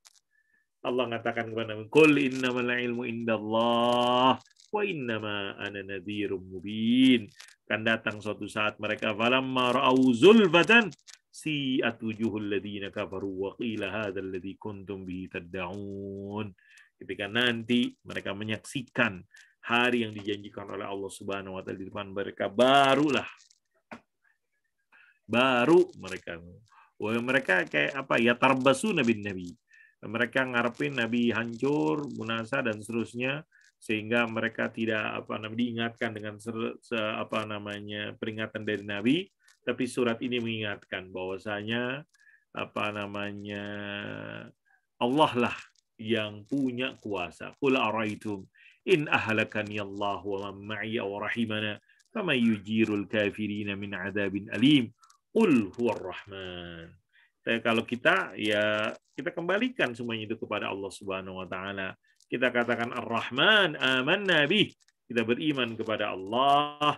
Allah mengatakan kepada Nabi, qul innamal ilmu indallah wa innama ana nadhirum mubin. Akan datang suatu saat mereka falamma ra'au zulfatan si'at wujuhul ladzina kafaru wa qila hadzal ladzi kuntum bihi tad'un. Ketika nanti mereka menyaksikan hari yang dijanjikan oleh Allah Subhanahu wa taala di depan mereka, baru mereka kayak apa ya, tarbasu nabi. Mereka ngarepin Nabi hancur, munasa dan seterusnya, sehingga mereka tidak diingatkan dengan peringatan dari Nabi. Tapi surat ini mengingatkan bahwasanya Allah lah yang punya kuasa. Qul araitum in ahlakani Allah wa man ma'i aw rahimana faman yujirul kafirina min adzabin alim. Qul huwar rahman. Kalau kita kembalikan semuanya itu kepada Allah Subhanahu wa taala. Kita katakan Ar-Rahman amanna bih. Kita beriman kepada Allah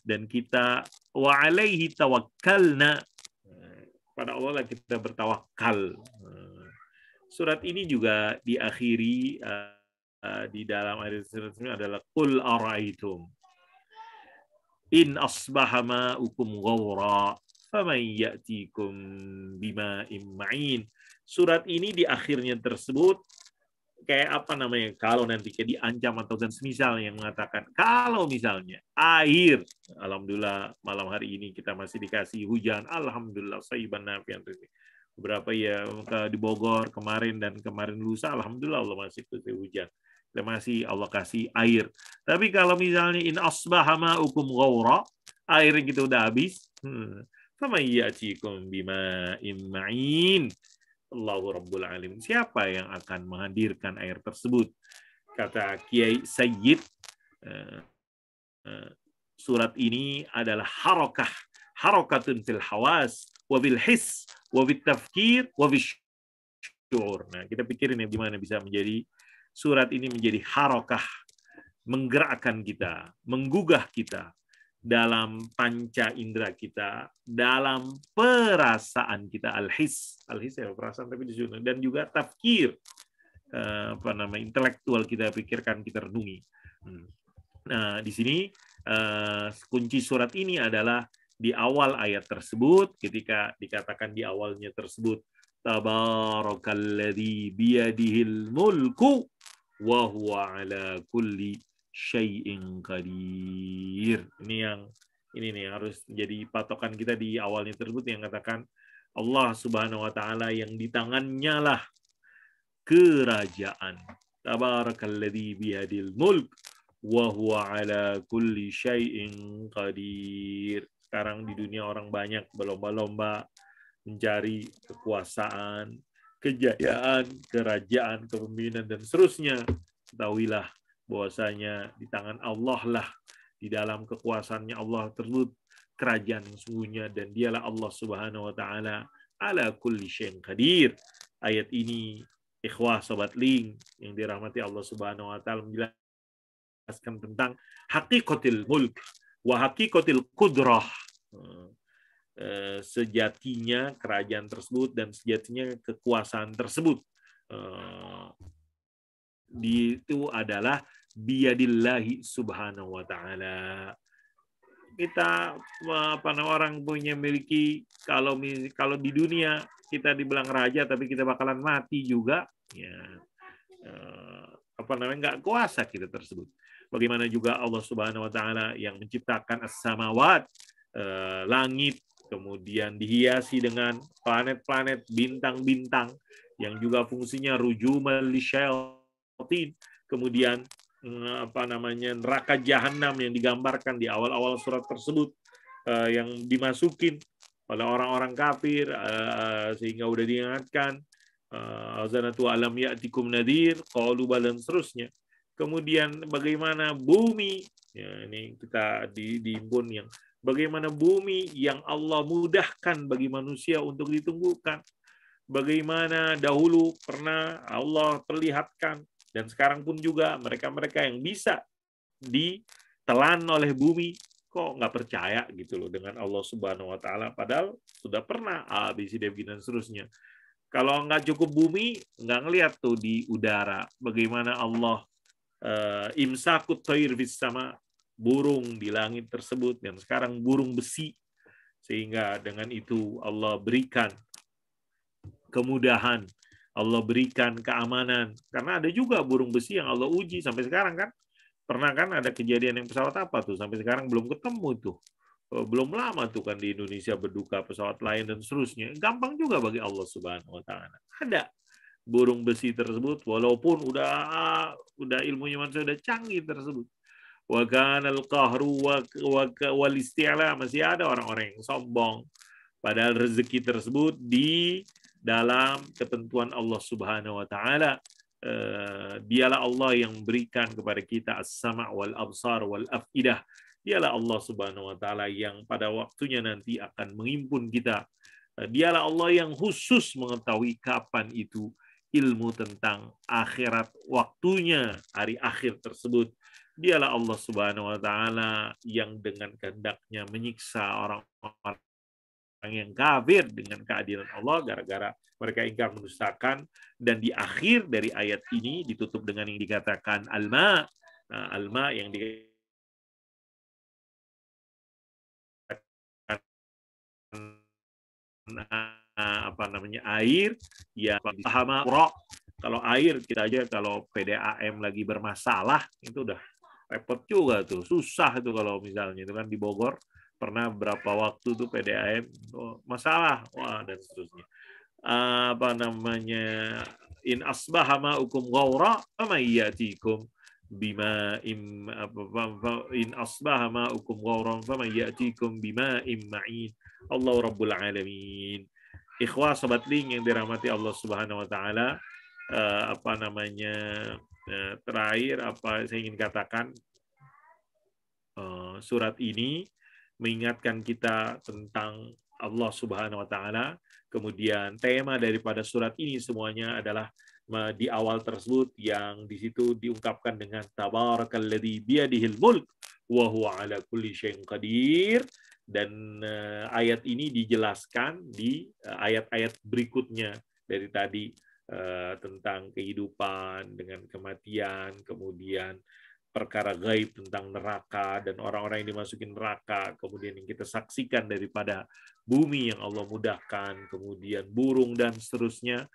dan kita wa alaihi tawakkalna. Kepada Allah lah kita bertawakal. Surat ini juga diakhiri di dalam ayat surat ini adalah qul araitum in asbaha ma'ukum ghawra faman ya'tikum bima'in ma'in. Surat ini di akhirnya tersebut kayak kalau nanti kayak diancam atau dan semisal yang mengatakan kalau misalnya air, alhamdulillah malam hari ini kita masih dikasih hujan, alhamdulillah sayyiban nafi'an. Beberapa di Bogor kemarin dan kemarin lusa, alhamdulillah Allah masih kasih hujan. Kita masih Allah kasih air. Tapi kalau misalnya in asbaha ma'ukum ghawra, air kita udah habis, faman ya'tikum bima'in ma'in. Allahu Rabbul Alamin. Siapa yang akan menghadirkan air tersebut? Kata Kiai Sayyid, surat ini adalah harakatun fil hawas, wa bil his, wa bit tafkir, wa bil syu'ur. Nah, kita pikirin ya gimana bisa menjadi surat ini menjadi harakah, menggerakkan kita, menggugah kita dalam panca indera kita, dalam perasaan kita, al-his ya perasaan tapi disuruh, dan juga tafkir, intelektual kita pikirkan, kita renungi. Nah, di sini kunci surat ini adalah di awal ayat tersebut, ketika dikatakan di awalnya tersebut tabarakalladzi biyadihil mulku wa huwa ala kulli syai'in qadir. Ini nih harus jadi patokan kita di awalnya tersebut yang katakan Allah Subhanahu wa taala yang di tangannya lah kerajaan. Tabarakalladzi biyadil mulk wa huwa ala kulli syai'in qadir. Sekarang di dunia orang banyak berlomba-lomba mencari kekuasaan, kejayaan, kerajaan, kepemimpinan dan seterusnya. Ketahuilah bahwasanya di tangan Allah lah, di dalam kekuasaannya Allah tersebut kerajaan yang sungguhnya, dan dialah Allah Subhanahu wa taala ala kulli syai'in qadir. Ayat ini ikhwah sobat link yang dirahmati Allah Subhanahu wa taala menjelaskan tentang hakikatil mulk wa hakikatil qudrah, sejatinya kerajaan tersebut dan sejatinya kekuasaan tersebut. Itu adalah biyadillahi subhanahu wa ta'ala. Kita orang punya miliki, kalau di dunia kita dibilang raja tapi kita bakalan mati juga, ya nggak kuasa kita tersebut. Bagaimana juga Allah Subhanahu wa taala yang menciptakan as-samawat, langit, kemudian dihiasi dengan planet-planet, bintang-bintang yang juga fungsinya rujuman lisyayatin, kemudian neraka jahanam yang digambarkan di awal-awal surat tersebut, yang dimasukin oleh orang-orang kafir, sehingga udah diingatkan azanatu alam ya'tikum nadhir qalu bala, dan seterusnya. Kemudian bagaimana bumi, ya ini kita diimbun yang bagaimana bumi yang Allah mudahkan bagi manusia untuk ditumbuhkan. Bagaimana dahulu pernah Allah perlihatkan, dan sekarang pun juga mereka-mereka yang bisa ditelan oleh bumi, kok nggak percaya gitu loh dengan Allah Subhanahu wa taala, padahal sudah pernah ABCD dan seterusnya. Kalau nggak cukup bumi, nggak ngelihat tuh di udara bagaimana Allah imsakut thair fis sama, burung di langit tersebut, dan sekarang burung besi, sehingga dengan itu Allah berikan kemudahan, Allah berikan keamanan, karena ada juga burung besi yang Allah uji sampai sekarang kan. Pernah kan ada kejadian yang pesawat apa tuh sampai sekarang belum ketemu tuh. Belum lama tuh kan di Indonesia berduka pesawat lain dan seterusnya. Gampang juga bagi Allah Subhanahu wa taala. Ada burung besi tersebut walaupun udah ilmunya manusia udah canggih tersebut. Wa kanal qahru wal isti'la, masih ada orang-orang yang sombong. Padahal rezeki tersebut di dalam ketentuan Allah Subhanahu wa taala. Dialah Allah yang berikan kepada kita as-sama' wal absar wal afidah. Dialah Allah Subhanahu wa taala yang pada waktunya nanti akan menghimpun kita. Dialah Allah yang khusus mengetahui kapan itu ilmu tentang akhirat, waktunya hari akhir tersebut. Dialah Allah Subhanahu wa taala yang dengan kehendaknya menyiksa orang-orang yang kafir dengan keadilan Allah gara-gara mereka ingkar mendustakan. Dan di akhir dari ayat ini ditutup dengan yang dikatakan alma, alma yang dikatakan air, ya hama ura. Kalau air kita aja kalau PDAM lagi bermasalah itu udah repot juga tuh, susah itu kalau misalnya itu kan di Bogor pernah berapa waktu tuh PDAM masalah, wah, dan seterusnya. In asbaha ma'ukum ghaura fama ya'tikum bima in asbaha ma'ukum ghaura fama ya'tikum bima ma'in. Allah Rabbul Alamin. Ikhwah sobat link yang dirahmati Allah Subhanahu wa taala, terakhir saya ingin katakan, surat ini mengingatkan kita tentang Allah Subhanahu wa taala. Kemudian tema daripada surat ini semuanya adalah di awal tersebut yang di situ diungkapkan dengan tabarakalladzi biyadihil mulk wa huwa ala kulli syai'in qadir. Dan ayat ini dijelaskan di ayat-ayat berikutnya dari tadi, tentang kehidupan dengan kematian, kemudian perkara gaib tentang neraka dan orang-orang yang dimasukin neraka, kemudian yang kita saksikan daripada bumi yang Allah mudahkan, kemudian burung dan seterusnya,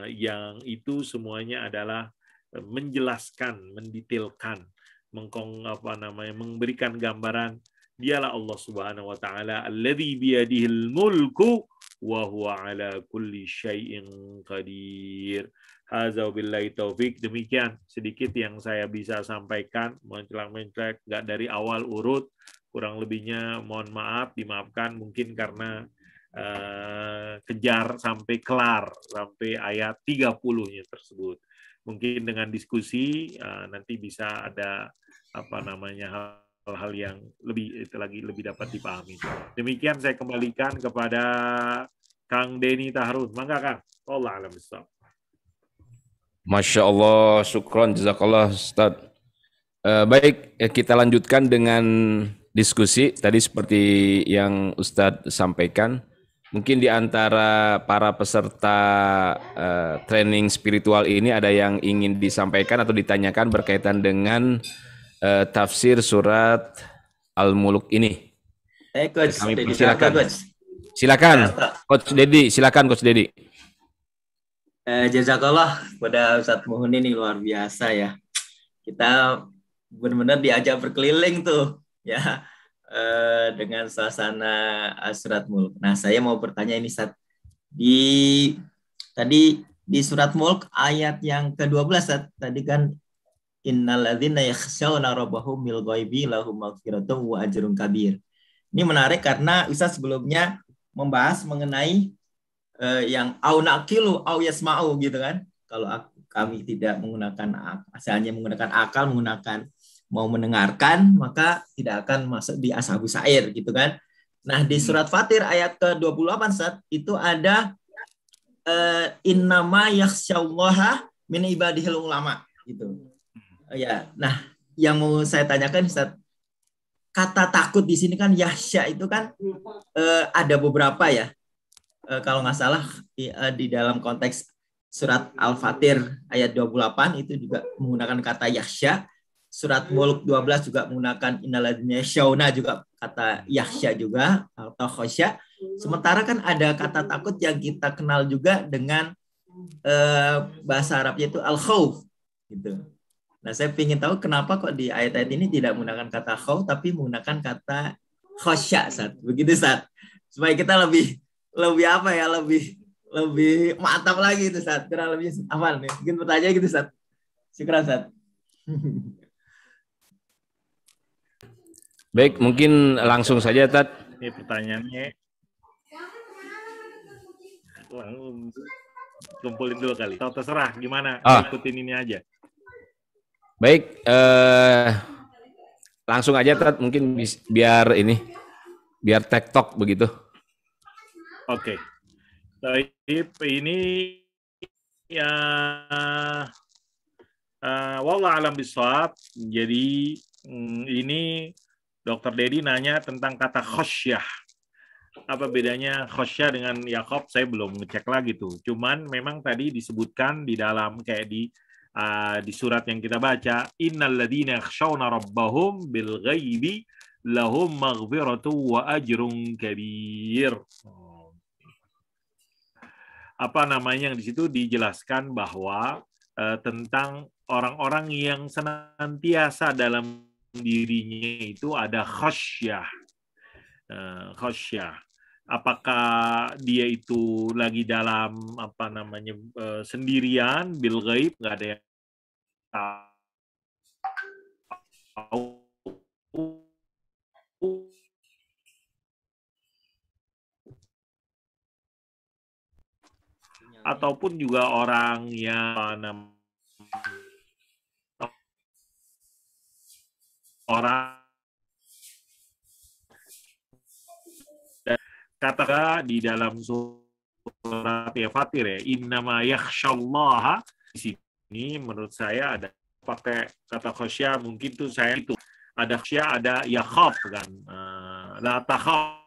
yang itu semuanya adalah menjelaskan, mendetailkan, memberikan gambaran dialah Allah Subhanahu wa taala alladzi biyadihil mulku wa huwa ala kulli syai'in qadir. Hadza billahi taufik. Demikian sedikit yang saya bisa sampaikan, mencela-mencela enggak dari awal urut, kurang lebihnya mohon maaf, dimaafkan mungkin karena kejar sampai kelar sampai ayat 30-nya tersebut. Mungkin dengan diskusi nanti bisa ada hal-hal yang lebih dapat dipahami. Demikian saya kembalikan kepada Kang Denny Tahrun. Mangga Kang. Allah alam bissawab. Masya Allah, syukron, jazakallah Ustaz. Baik, kita lanjutkan dengan diskusi. Tadi seperti yang Ustadz sampaikan, mungkin di antara para peserta training spiritual ini ada yang ingin disampaikan atau ditanyakan berkaitan dengan tafsir surat Al-Mulk ini. Coach, Kami Dedi persilakan. Coach. Silakan, Coach Dedi. Silakan, Coach Dedi. Jazakallah kepada Ustadz Muhun ini luar biasa ya. Kita benar-benar diajak berkeliling tuh ya dengan suasana surat Mulk. Nah, saya mau bertanya ini Ustadz. Tadi di surat Mulk ayat yang ke-12 Ustadz, tadi kan innalladzina yakhshawna rabbahum bil ghaibi lahum maghfiratun wa ajrun kabir. Ini menarik karena Ustadz sebelumnya membahas mengenai yang au naqilu au yasma'u gitu kan. Kalau kami tidak menggunakan hanya menggunakan akal, mau mendengarkan, maka tidak akan masuk di ashabus sa'ir gitu kan. Nah, di surat Fatir ayat ke-28 saat itu ada innama yakhsyallaha min ibadihil ulama gitu. Ya, nah yang mau saya tanyakan Ustaz, kata takut di sini kan yakhsya itu kan ada beberapa ya. Kalau nggak salah di dalam konteks surat Al-Fatir ayat 28 itu juga menggunakan kata yakhsya. Surat Mulk 12 juga menggunakan innalladzina yakhshawna juga kata yakhsya juga atau khosya. Sementara kan ada kata takut yang kita kenal juga dengan bahasa Arabnya itu al-khauf gitu. Nah, saya ingin tahu kenapa kok di ayat-ayat ini tidak menggunakan kata khauf tapi menggunakan kata khosya, Ustaz. Begitu, Ustaz. Supaya kita lebih apa ya, lebih mantap lagi itu, Ustaz. Kurang lebih hafal nih. Mungkin pertanyaan gitu, Ustaz. Syukran, Ustaz. Baik, mungkin langsung saja, Tad. Ini pertanyaannya. Kumpulin dulu kali. Atau terserah gimana, ikutin ini aja. Baik, langsung aja Tad, mungkin biar tektok begitu. Oke. Baik, ini ya wallah alam bisawab. Jadi ini Dr. Dedi nanya tentang kata khosyah. Apa bedanya khosyah dengan Yakob? Saya belum ngecek lagi tuh. Cuman memang tadi disebutkan di dalam kayak di surat yang kita baca, innalladzina yakhshawna rabbahum bil ghaibi lahum maghfiratu wa ajrun kabir. Apa namanya, yang di situ dijelaskan bahwa tentang orang-orang yang senantiasa dalam dirinya itu ada khasyah. Khasyah. Apakah dia itu lagi dalam sendirian bil ghaib, nggak ada yang tahu, ataupun juga orang yang katakan di dalam surat Fatir ya, innama yakhsyallaha, di sini menurut saya ada pakai kata khosya, mungkin tuh saya itu ada khosya, ada yakhaf kan, la takhaf,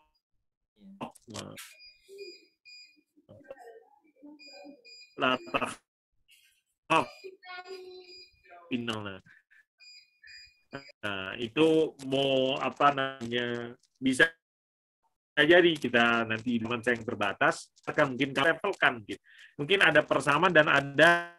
la takhaf, innallah. Nah, itu mau apa namanya, bisa jadi kita nanti dengan saya yang terbatas akan mungkin levelkan gitu. Mungkin ada persamaan dan ada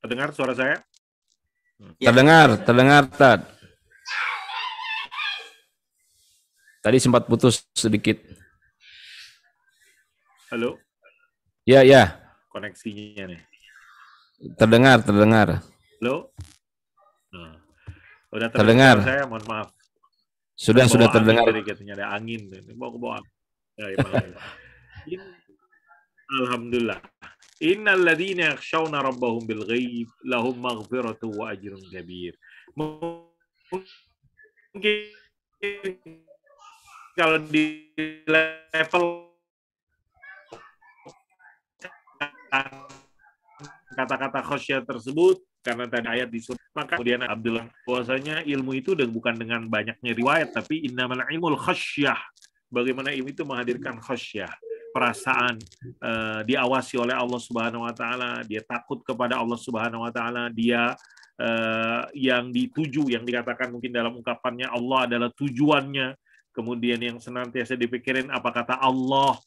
terdengar suara saya? Terdengar, Tad. Tadi sempat putus sedikit. Halo? Ya. Koneksinya nih. Terdengar. Halo? Nah, udah terdengar. Saya mohon maaf. Sudah terdengar. Dari katanya ada angin. Bawa ke bawah. Alhamdulillah. Innalladzina yakhshawna rabbahum bil ghaib lahum maghfiratu wa ajrun kabir. Mungkin kalau di level kata-kata khasyah tersebut, karena tadi ayat disuruh, maka kemudian Abdullah bahwasanya ilmu itu bukan dengan banyaknya riwayat, tapi innamal ilmul khasyah. Bagaimana ilmu itu menghadirkan khasyah, perasaan diawasi oleh Allah Subhanahu wa taala, dia takut kepada Allah Subhanahu wa taala, dia yang dituju, yang dikatakan mungkin dalam ungkapannya Allah adalah tujuannya, kemudian yang senantiasa dipikirin apa kata Allah,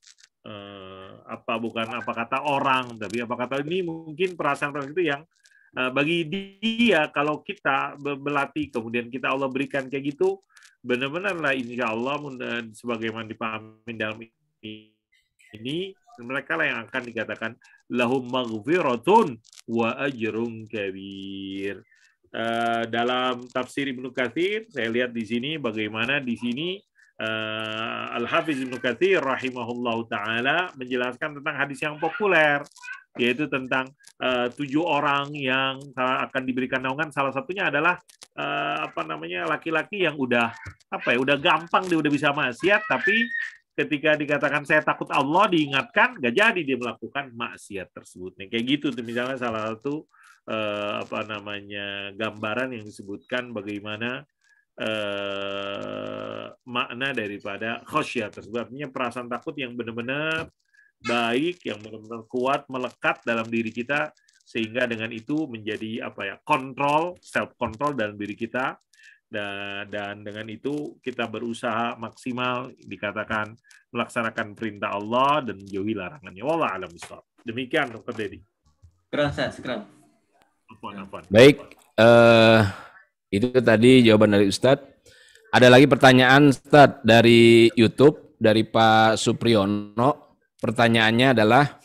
apa bukan apa kata orang, tapi apa kata ini, mungkin perasaan itu yang bagi dia kalau kita berlatih kemudian kita Allah berikan kayak gitu, benar-benar lah insya Allah sebagaimana dipahami dalam ini, mereka lah yang akan dikatakan lahum maghfiratun wa ajrun kabir. Dalam tafsir Ibnu Katsir saya lihat di sini bagaimana di sini Al-Hafiz Ibnu Katsir rahimahullahu taala menjelaskan tentang hadis yang populer, yaitu tentang 7 orang yang akan diberikan naungan. Salah satunya adalah laki-laki yang udah gampang, dia udah bisa maksiat, tapi ketika dikatakan saya takut Allah, diingatkan, gak jadi dia melakukan maksiat tersebut. Nih kayak gitu tuh misalnya salah satu gambaran yang disebutkan bagaimana makna daripada khasyah tersebut. Artinya perasaan takut yang benar-benar baik, yang benar-benar kuat melekat dalam diri kita, sehingga dengan itu menjadi kontrol, self control dalam diri kita, dan dengan itu kita berusaha maksimal dikatakan melaksanakan perintah Allah dan menjauhi larangannya. Wallahu a'lam bishawab. Demikian Dr. Dedi. Keren. Baik, itu tadi jawaban dari Ustadz. Ada lagi pertanyaan Ustadz dari YouTube dari Pak Supriyono. Pertanyaannya adalah,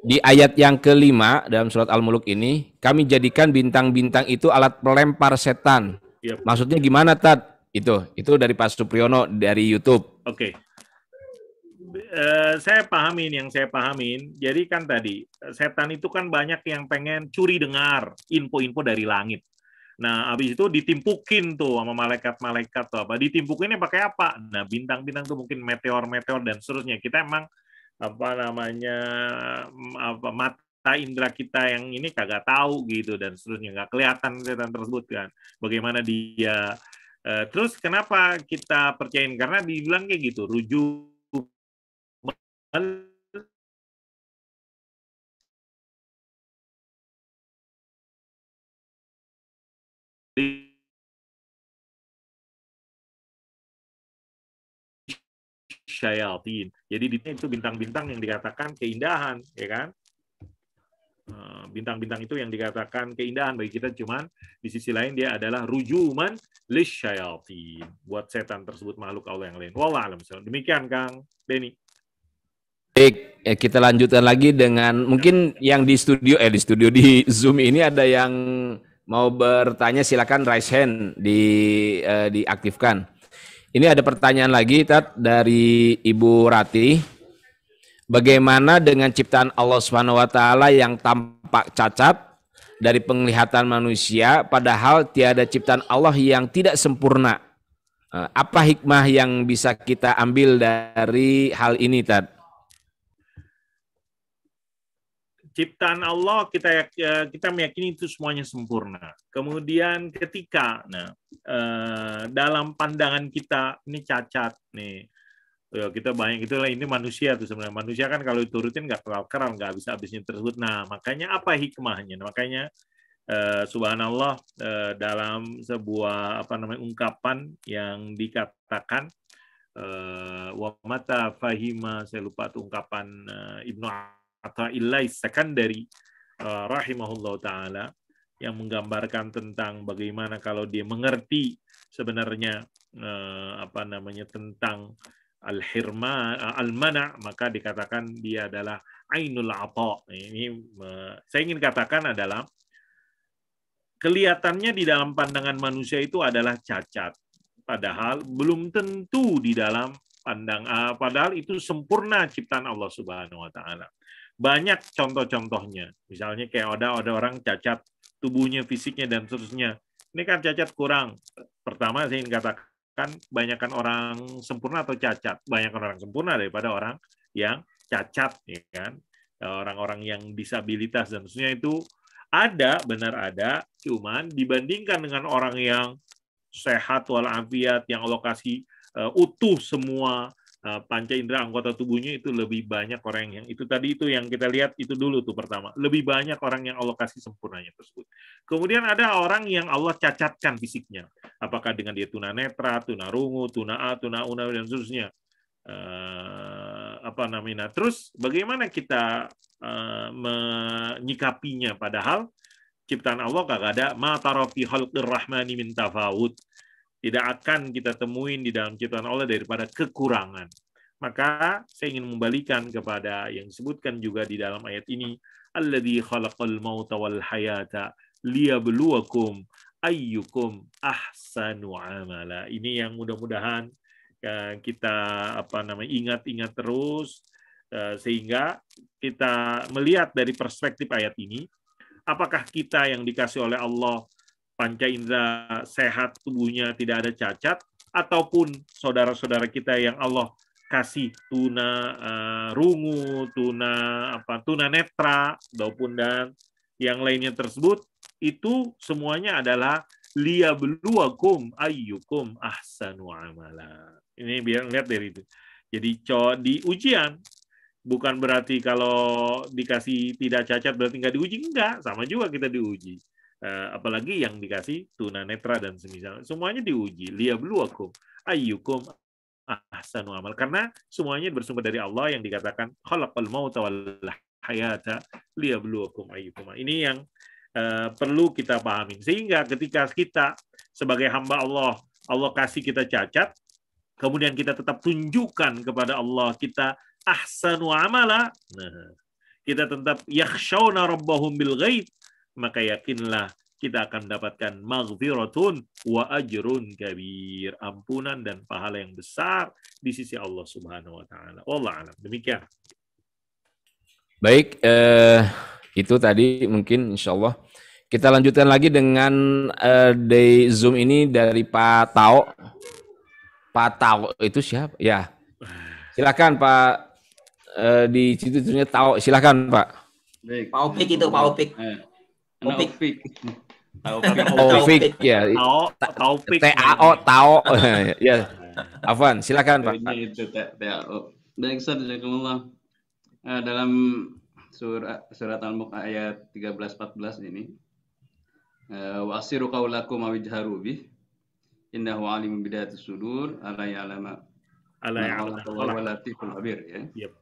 di ayat yang kelima dalam surat Al-Mulk ini, kami jadikan bintang-bintang itu alat pelempar setan. Yep. Maksudnya gimana, Tad? Itu dari Pak Supriyono dari YouTube. Oke. Saya pahamin. Jadi kan tadi setan itu kan banyak yang pengen curi dengar info-info dari langit. Nah, habis itu ditimpukin tuh sama malaikat-malaikat tuh apa? Ditimpukinnya pakai apa? Nah, bintang-bintang tuh mungkin meteor-meteor dan seterusnya. Kita emang mata indera kita yang ini kagak tahu gitu dan seterusnya, nggak kelihatan setan tersebut kan. Bagaimana dia terus kenapa kita percayain? Karena dibilang kayak gitu, rujuk syayatin. Jadi itu bintang-bintang yang dikatakan keindahan, ya kan? Bintang-bintang itu yang dikatakan keindahan bagi kita, cuman di sisi lain dia adalah rujuman lisyayatin, buat setan tersebut, makhluk Allah yang lain. Wallahu a'lam. Demikian Kang Denny. Baik, kita lanjutkan lagi dengan mungkin yang di studio di Zoom ini ada yang mau bertanya, silakan raise hand, diaktifkan. Ini ada pertanyaan lagi Tat, dari Ibu Rati. Bagaimana dengan ciptaan Allah Subhanahu wa taala yang tampak cacat dari penglihatan manusia, padahal tiada ciptaan Allah yang tidak sempurna? Apa hikmah yang bisa kita ambil dari hal ini, Tat? Ciptaan Allah kita meyakini itu semuanya sempurna. Kemudian ketika dalam pandangan kita ini cacat nih, kita banyak itulah, ini manusia tuh sebenarnya. Manusia kan kalau diturutin nggak keral, nggak habis-habisnya tersebut. Nah, makanya apa hikmahnya? Makanya subhanallah, dalam sebuah ungkapan yang dikatakan wa mata fahima, saya lupa tuh ungkapan Ibnu Athaillah Sakandari rahimahullah taala, yang menggambarkan tentang bagaimana kalau dia mengerti sebenarnya tentang al-hirma, al-mana', maka dikatakan dia adalah ainul ata. Ini saya ingin katakan adalah kelihatannya di dalam pandangan manusia itu adalah cacat, padahal belum tentu di dalam padahal itu sempurna ciptaan Allah Subhanahu wa taala. Banyak contoh-contohnya. Misalnya kayak ada orang cacat tubuhnya, fisiknya dan seterusnya. Ini kan cacat kurang. Pertama saya ingin katakan banyakkan orang sempurna atau cacat. Banyakkan orang sempurna daripada orang yang cacat, ya kan? Orang-orang yang disabilitas dan seterusnya itu ada, benar ada, cuman dibandingkan dengan orang yang sehat walafiat, yang Allah kasih utuh semua panca indera anggota tubuhnya, itu lebih banyak orang yang itu tadi, itu yang kita lihat itu dulu tuh pertama, lebih banyak orang yang Allah kasih sempurnanya tersebut. Kemudian ada orang yang Allah cacatkan fisiknya, apakah dengan dia tunanetra, tunarungu, tuna A, tuna una dan seterusnya. Apa namanya? Terus bagaimana kita menyikapinya, padahal ciptaan Allah kagak ada ma tara fi khalqir rahmani min tafawut. Tidak akan kita temuin di dalam ciptaan Allah daripada kekurangan. Maka saya ingin membalikan kepada yang disebutkan juga di dalam ayat ini, alladzi khalaqal mauta wal hayata liyabluwakum ayyukum ahsanu amala. Ini yang mudah-mudahan kita ingat-ingat terus, sehingga kita melihat dari perspektif ayat ini, apakah kita yang dikasih oleh Allah panca indera sehat, tubuhnya tidak ada cacat, ataupun saudara-saudara kita yang Allah kasih tuna rungu, tuna netra, ataupun dan yang lainnya tersebut, itu semuanya adalah liyabluwakum ayyukum ahsanu amala. Ini biar lihat dari itu. Jadi di ujian bukan berarti kalau dikasih tidak cacat berarti nggak diuji, enggak, sama juga kita diuji. Apalagi yang dikasih tunanetra dan semisal, semuanya diuji. Liyabluwakum ayyukum ahsanu amal, karena semuanya bersumber dari Allah yang dikatakan khalaqal mauta wal hayata liyabluwakum ayyukum. Ini yang perlu kita pahami, sehingga ketika kita sebagai hamba Allah, Allah kasih kita cacat, kemudian kita tetap tunjukkan kepada Allah kita ahsanu amala, nah, kita tetap yakhshawna rabbahum bil ghaib, maka yakinlah kita akan mendapatkan maghfiratun wa ajrun kabir, ampunan dan pahala yang besar di sisi Allah Subhanahu wa taala. Wallahu a'lam. Demikian. Baik, itu tadi mungkin insyaallah kita lanjutkan lagi dengan di Zoom ini dari Pak Tao. Pak Tao itu siapa? Ya. Silakan Pak, di situ-situnya Tao. Silakan Pak. Baik. Pak Opik itu, Pak Opik. Taufik. Taufik ya. Taufik. TAO Tao. Ya. Afwan, silakan Pak. Ini itu TAO. Baik, Ustaz, jazakumullah. Dalam surat Al-Mulk ayat 13-14 ini, wasiru qaulakum awjharu bih innahu alimun bidayatis sudur ala ya'lama wa latiful khabir, ya. Yep.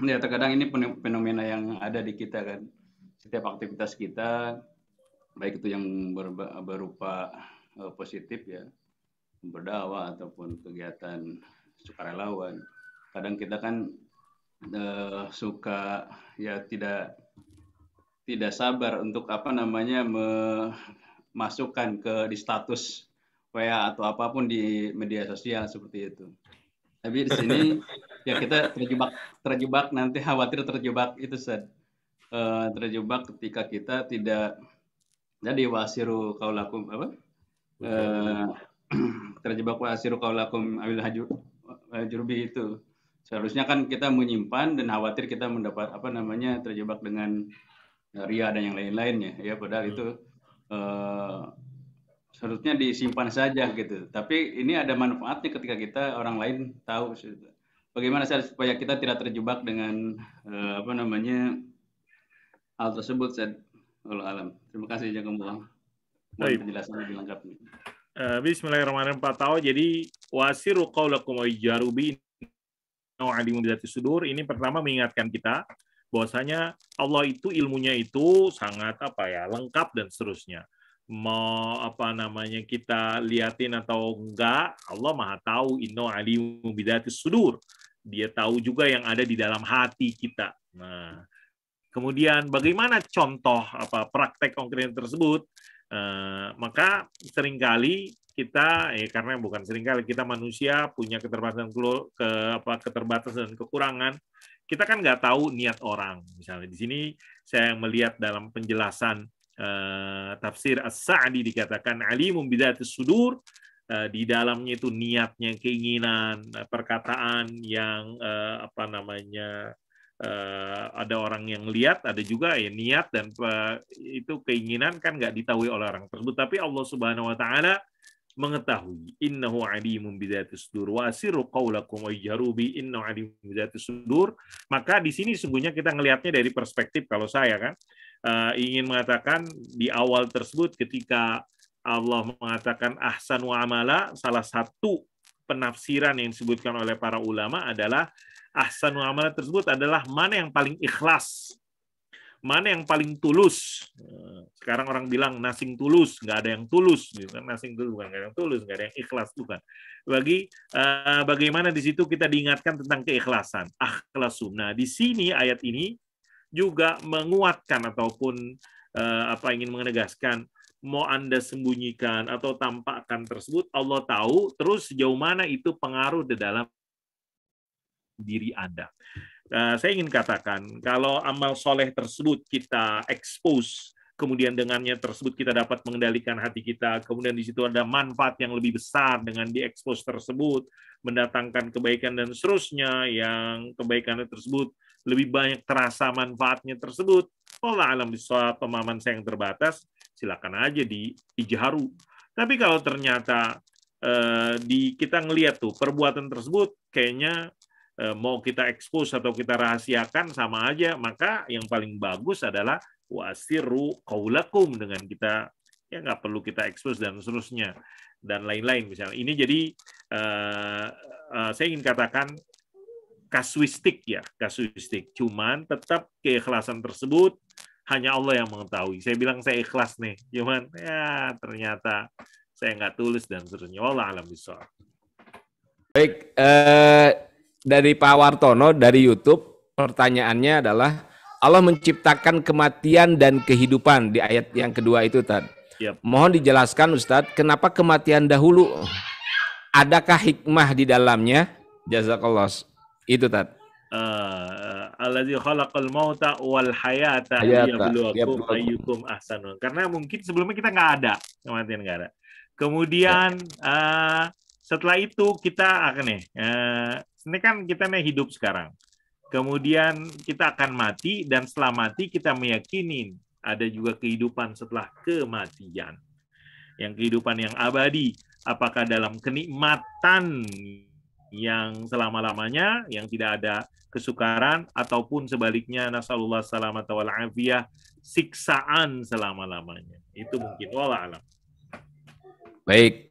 Ya, terkadang ini fenomena yang ada di kita kan. Setiap aktivitas kita, baik itu yang berupa positif ya, berdakwah ataupun kegiatan sukarelawan, kadang kita kan suka ya tidak sabar untuk masukkan di status WA atau apapun di media sosial seperti itu. Tapi di sini ya kita terjebak nanti, khawatir terjebak itu terjebak ketika kita tidak jadi wasiru qaulakum terjebak wasiru qaulakum awil hajurbi itu. Seharusnya kan kita menyimpan dan khawatir kita mendapat terjebak dengan ria dan yang lain-lainnya ya, padahal itu seharusnya disimpan saja gitu. Tapi ini ada manfaatnya ketika kita orang lain tahu. Bagaimana supaya kita tidak terjebak dengan hal tersebut, Allah alam. Terima kasih jazakumullah. Penjelasan lebih lengkapnya. Bismillahirrahmanirrahim. Pak Tao, jadi wasiru qaulakum wa jarubi alimun bidzati sudur, ini pertama mengingatkan kita bahwasanya Allah itu ilmunya itu sangat lengkap dan seterusnya. Mau kita liatin atau enggak, Allah Maha tahu, inna alimun bidzati sudur. Dia tahu juga yang ada di dalam hati kita. Nah, kemudian bagaimana contoh praktek konkret tersebut? Maka seringkali kita, karena bukan seringkali, kita manusia punya keterbatasan dan kekurangan. Kita kan nggak tahu niat orang. Misalnya di sini saya melihat dalam penjelasan tafsir As-Sa'di dikatakan alimun bidzatis sudur, di dalamnya itu niatnya, keinginan, perkataan yang ada orang yang lihat, ada juga ya niat dan itu keinginan kan nggak ditahui oleh orang tersebut, tapi Allah Subhanahu wa taala mengetahui. Innahu alimun bidzatis sudur wa asirru qaulakum wa ijharu bi innahu alimun bidzatis sudur. Maka di sini sungguhnya kita ngelihatnya dari perspektif, kalau saya kan ingin mengatakan di awal tersebut ketika Allah mengatakan ahsanu amala, salah satu penafsiran yang disebutkan oleh para ulama adalah ahsanu amala tersebut adalah mana yang paling ikhlas, mana yang paling tulus. Sekarang orang bilang nothing tulus, nggak ada yang tulus, gitu. Nothing tulus, bukan nggak ada yang tulus, nggak ada yang ikhlas, bukan. Bagaimana di situ kita diingatkan tentang keikhlasan, akhlasun. Nah, di sini ayat ini juga menguatkan ataupun ingin menegaskan, mau Anda sembunyikan atau tampakkan tersebut, Allah tahu, terus sejauh mana itu pengaruh di dalam diri Anda. Saya ingin katakan, kalau amal soleh tersebut kita expose, kemudian dengannya tersebut kita dapat mengendalikan hati kita, kemudian di situ ada manfaat yang lebih besar dengan diekspos tersebut, mendatangkan kebaikan dan seterusnya, yang kebaikan tersebut lebih banyak terasa manfaatnya tersebut. Allah alam bisawab, pemahaman saya yang terbatas, silakan aja dijaharu. Tapi kalau ternyata kita ngelihat tuh perbuatan tersebut kayaknya mau kita expose atau kita rahasiakan sama aja, maka yang paling bagus adalah wasirru qaulakum, dengan kita ya nggak perlu kita expose dan seterusnya dan lain-lain misalnya. Ini jadi saya ingin katakan kasuistik ya, kasuistik. Cuman tetap keikhlasan tersebut hanya Allah yang mengetahui. Saya bilang saya ikhlas nih, cuman ya ternyata saya nggak tulus dan seterusnya. Wallah alam bisawab. Baik, dari Pak Wartono dari YouTube, pertanyaannya adalah Allah menciptakan kematian dan kehidupan di ayat yang kedua itu, Tad. Yep. Mohon dijelaskan Ustadz, kenapa kematian dahulu? Adakah hikmah di dalamnya? Jazakallah. Itu, Tad. Allazi khalaqal mauta wal hayata liyabluwakum ayyukum ahsanu. Karena mungkin sebelumnya kita nggak ada, kematian nggak ada. Kemudian setelah itu kita akan ini kan kita hidup sekarang. Kemudian kita akan mati, dan setelah mati kita meyakini ada juga kehidupan setelah kematian. Yang kehidupan yang abadi, apakah dalam kenikmatan yang selama-lamanya, yang tidak ada kesukaran, ataupun sebaliknya, nasallallahu salamata wal afiyah, siksaan selama-lamanya. Itu mungkin, wallah alam. Baik.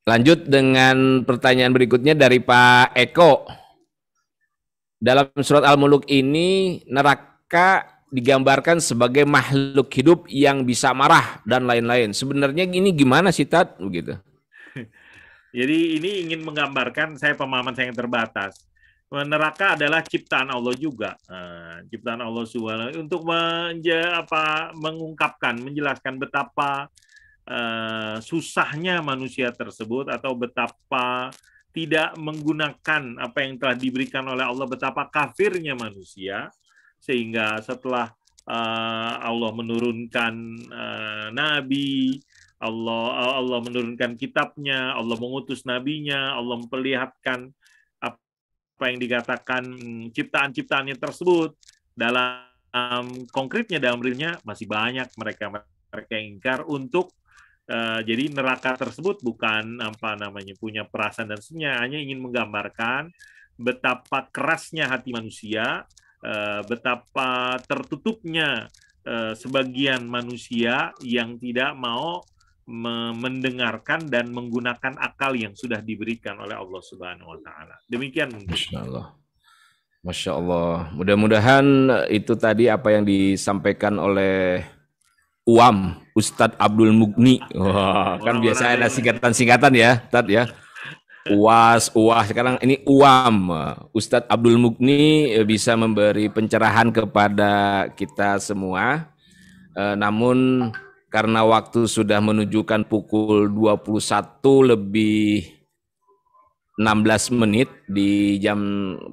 Lanjut dengan pertanyaan berikutnya dari Pak Eko. Dalam surat Al-Muluk ini, neraka digambarkan sebagai makhluk hidup yang bisa marah dan lain-lain. Sebenarnya ini gimana sih, Tad? Begitu. Jadi ini ingin menggambarkan, saya pemahaman saya yang terbatas. Neraka adalah ciptaan Allah juga. Ciptaan Allah Subhanahu untuk mengungkapkan, menjelaskan betapa susahnya manusia tersebut, atau betapa tidak menggunakan apa yang telah diberikan oleh Allah, betapa kafirnya manusia, sehingga setelah Allah menurunkan nabi, Allah menurunkan kitabnya, Allah mengutus nabinya, Allah memperlihatkan apa yang dikatakan ciptaan-ciptaannya tersebut, dalam konkretnya dalam realnya masih banyak mereka yang ingkar untuk jadi neraka tersebut bukan punya perasaan dan sebenarnya hanya ingin menggambarkan betapa kerasnya hati manusia, betapa tertutupnya sebagian manusia yang tidak mau mendengarkan dan menggunakan akal yang sudah diberikan oleh Allah Subhanahu wa taala. Demikian mungkin. Masya Allah. Masya Allah. Mudah-mudahan itu tadi apa yang disampaikan oleh Ustadz Abdul Mugni. Wah, kan biasa ada singkatan-singkatan ya, Tad ya. UAS, sekarang ini Ustadz Abdul Mugni bisa memberi pencerahan kepada kita semua. Namun karena waktu sudah menunjukkan pukul 21 lebih 16 menit di jam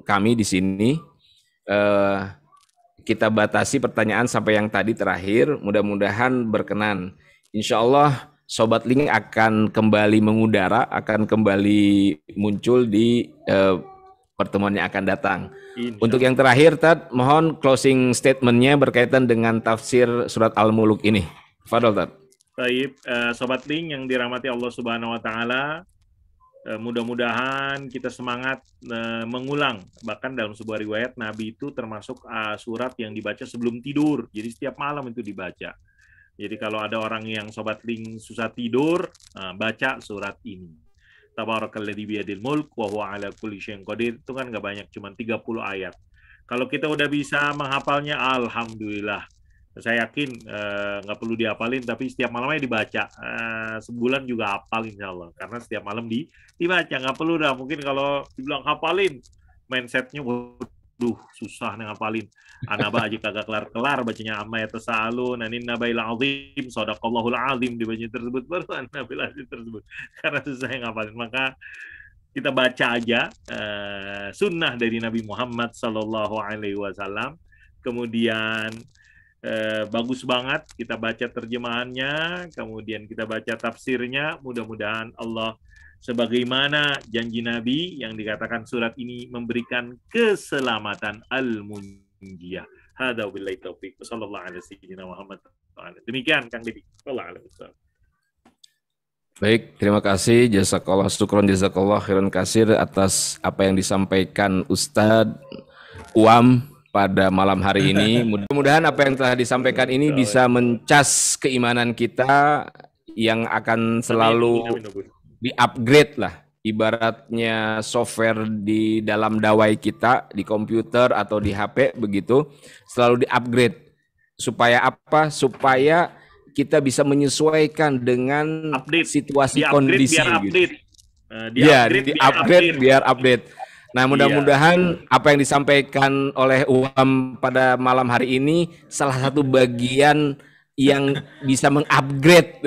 kami di sini, kita batasi pertanyaan sampai yang tadi terakhir, mudah-mudahan berkenan. Insya Allah Sobat Link akan kembali mengudara, akan kembali muncul di pertemuan yang akan datang. Untuk yang terakhir, Tad, mohon closing statement-nya berkaitan dengan tafsir surat Al-Muluk ini. Fadol, Tad. Baik, Sobat Link yang dirahmati Allah Subhanahu Wa Taala, mudah-mudahan kita semangat mengulang. Bahkan dalam sebuah riwayat Nabi itu termasuk surat yang dibaca sebelum tidur. Jadi setiap malam itu dibaca. Jadi kalau ada orang yang Sobat Link susah tidur, baca surat ini. Tabarakalladzi biyadil mulk wa huwa ala kulli syai'in qadir. Itu kan nggak banyak, cuma 30 ayat. Kalau kita udah bisa menghafalnya, alhamdulillah. Saya yakin nggak perlu dihafalin, tapi setiap malamnya dibaca. Sebulan juga hafal insya Allah. Karena setiap malam dibaca. Nggak perlu dah. Mungkin kalau dibilang hafalin, mindsetnya waduh susah nih ngapalin. Anaba aja kagak kelar-kelar bacanya amma ya tasalun anin nabail azim sadaqallahul azim dibaca tersebut baru nabil azim tersebut. Karena susah yang ngapalin. Maka kita baca aja sunnah dari Nabi Muhammad sallallahu alaihi wasallam. Kemudian bagus banget kita baca terjemahannya, kemudian kita baca tafsirnya. Mudah-mudahan Allah sebagaimana janji Nabi yang dikatakan surat ini memberikan keselamatan al-munjiyah. Hada billahi taufiq. Wassallallahu ala sayyidina Muhammad. Demikian Kang Deddy. Wallahu a'lam. Baik, terima kasih. Jazakallah syukron jazakallah khairan kasir atas apa yang disampaikan Ustadz Uam pada malam hari ini. Mudah-mudahan apa yang telah disampaikan ini bisa mencas keimanan kita yang akan selalu di-upgrade lah. Ibaratnya software di dalam dawai kita, di komputer atau di HP begitu, selalu di-upgrade. Supaya apa? Supaya kita bisa menyesuaikan dengan situasi kondisi. Di-upgrade biar update. Nah, mudah-mudahan apa yang disampaikan oleh Uam pada malam hari ini salah satu bagian yang bisa mengupgrade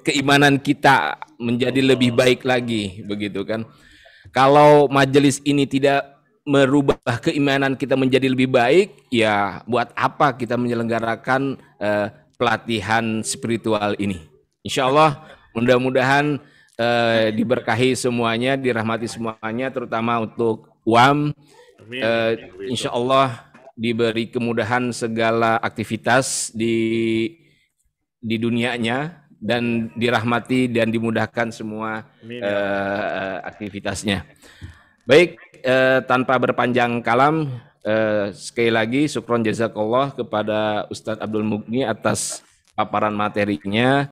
keimanan kita menjadi lebih baik lagi, begitu kan. Kalau majelis ini tidak merubah keimanan kita menjadi lebih baik, ya buat apa kita menyelenggarakan pelatihan spiritual ini. Insya Allah mudah-mudahan diberkahi semuanya, dirahmati semuanya, terutama untuk Uam. Insya Allah diberi kemudahan segala aktivitas di dunianya dan dirahmati dan dimudahkan semua aktivitasnya. Baik, tanpa berpanjang kalam, sekali lagi syukron jazakallah kepada Ustadz Abdul Mughni atas paparan materinya.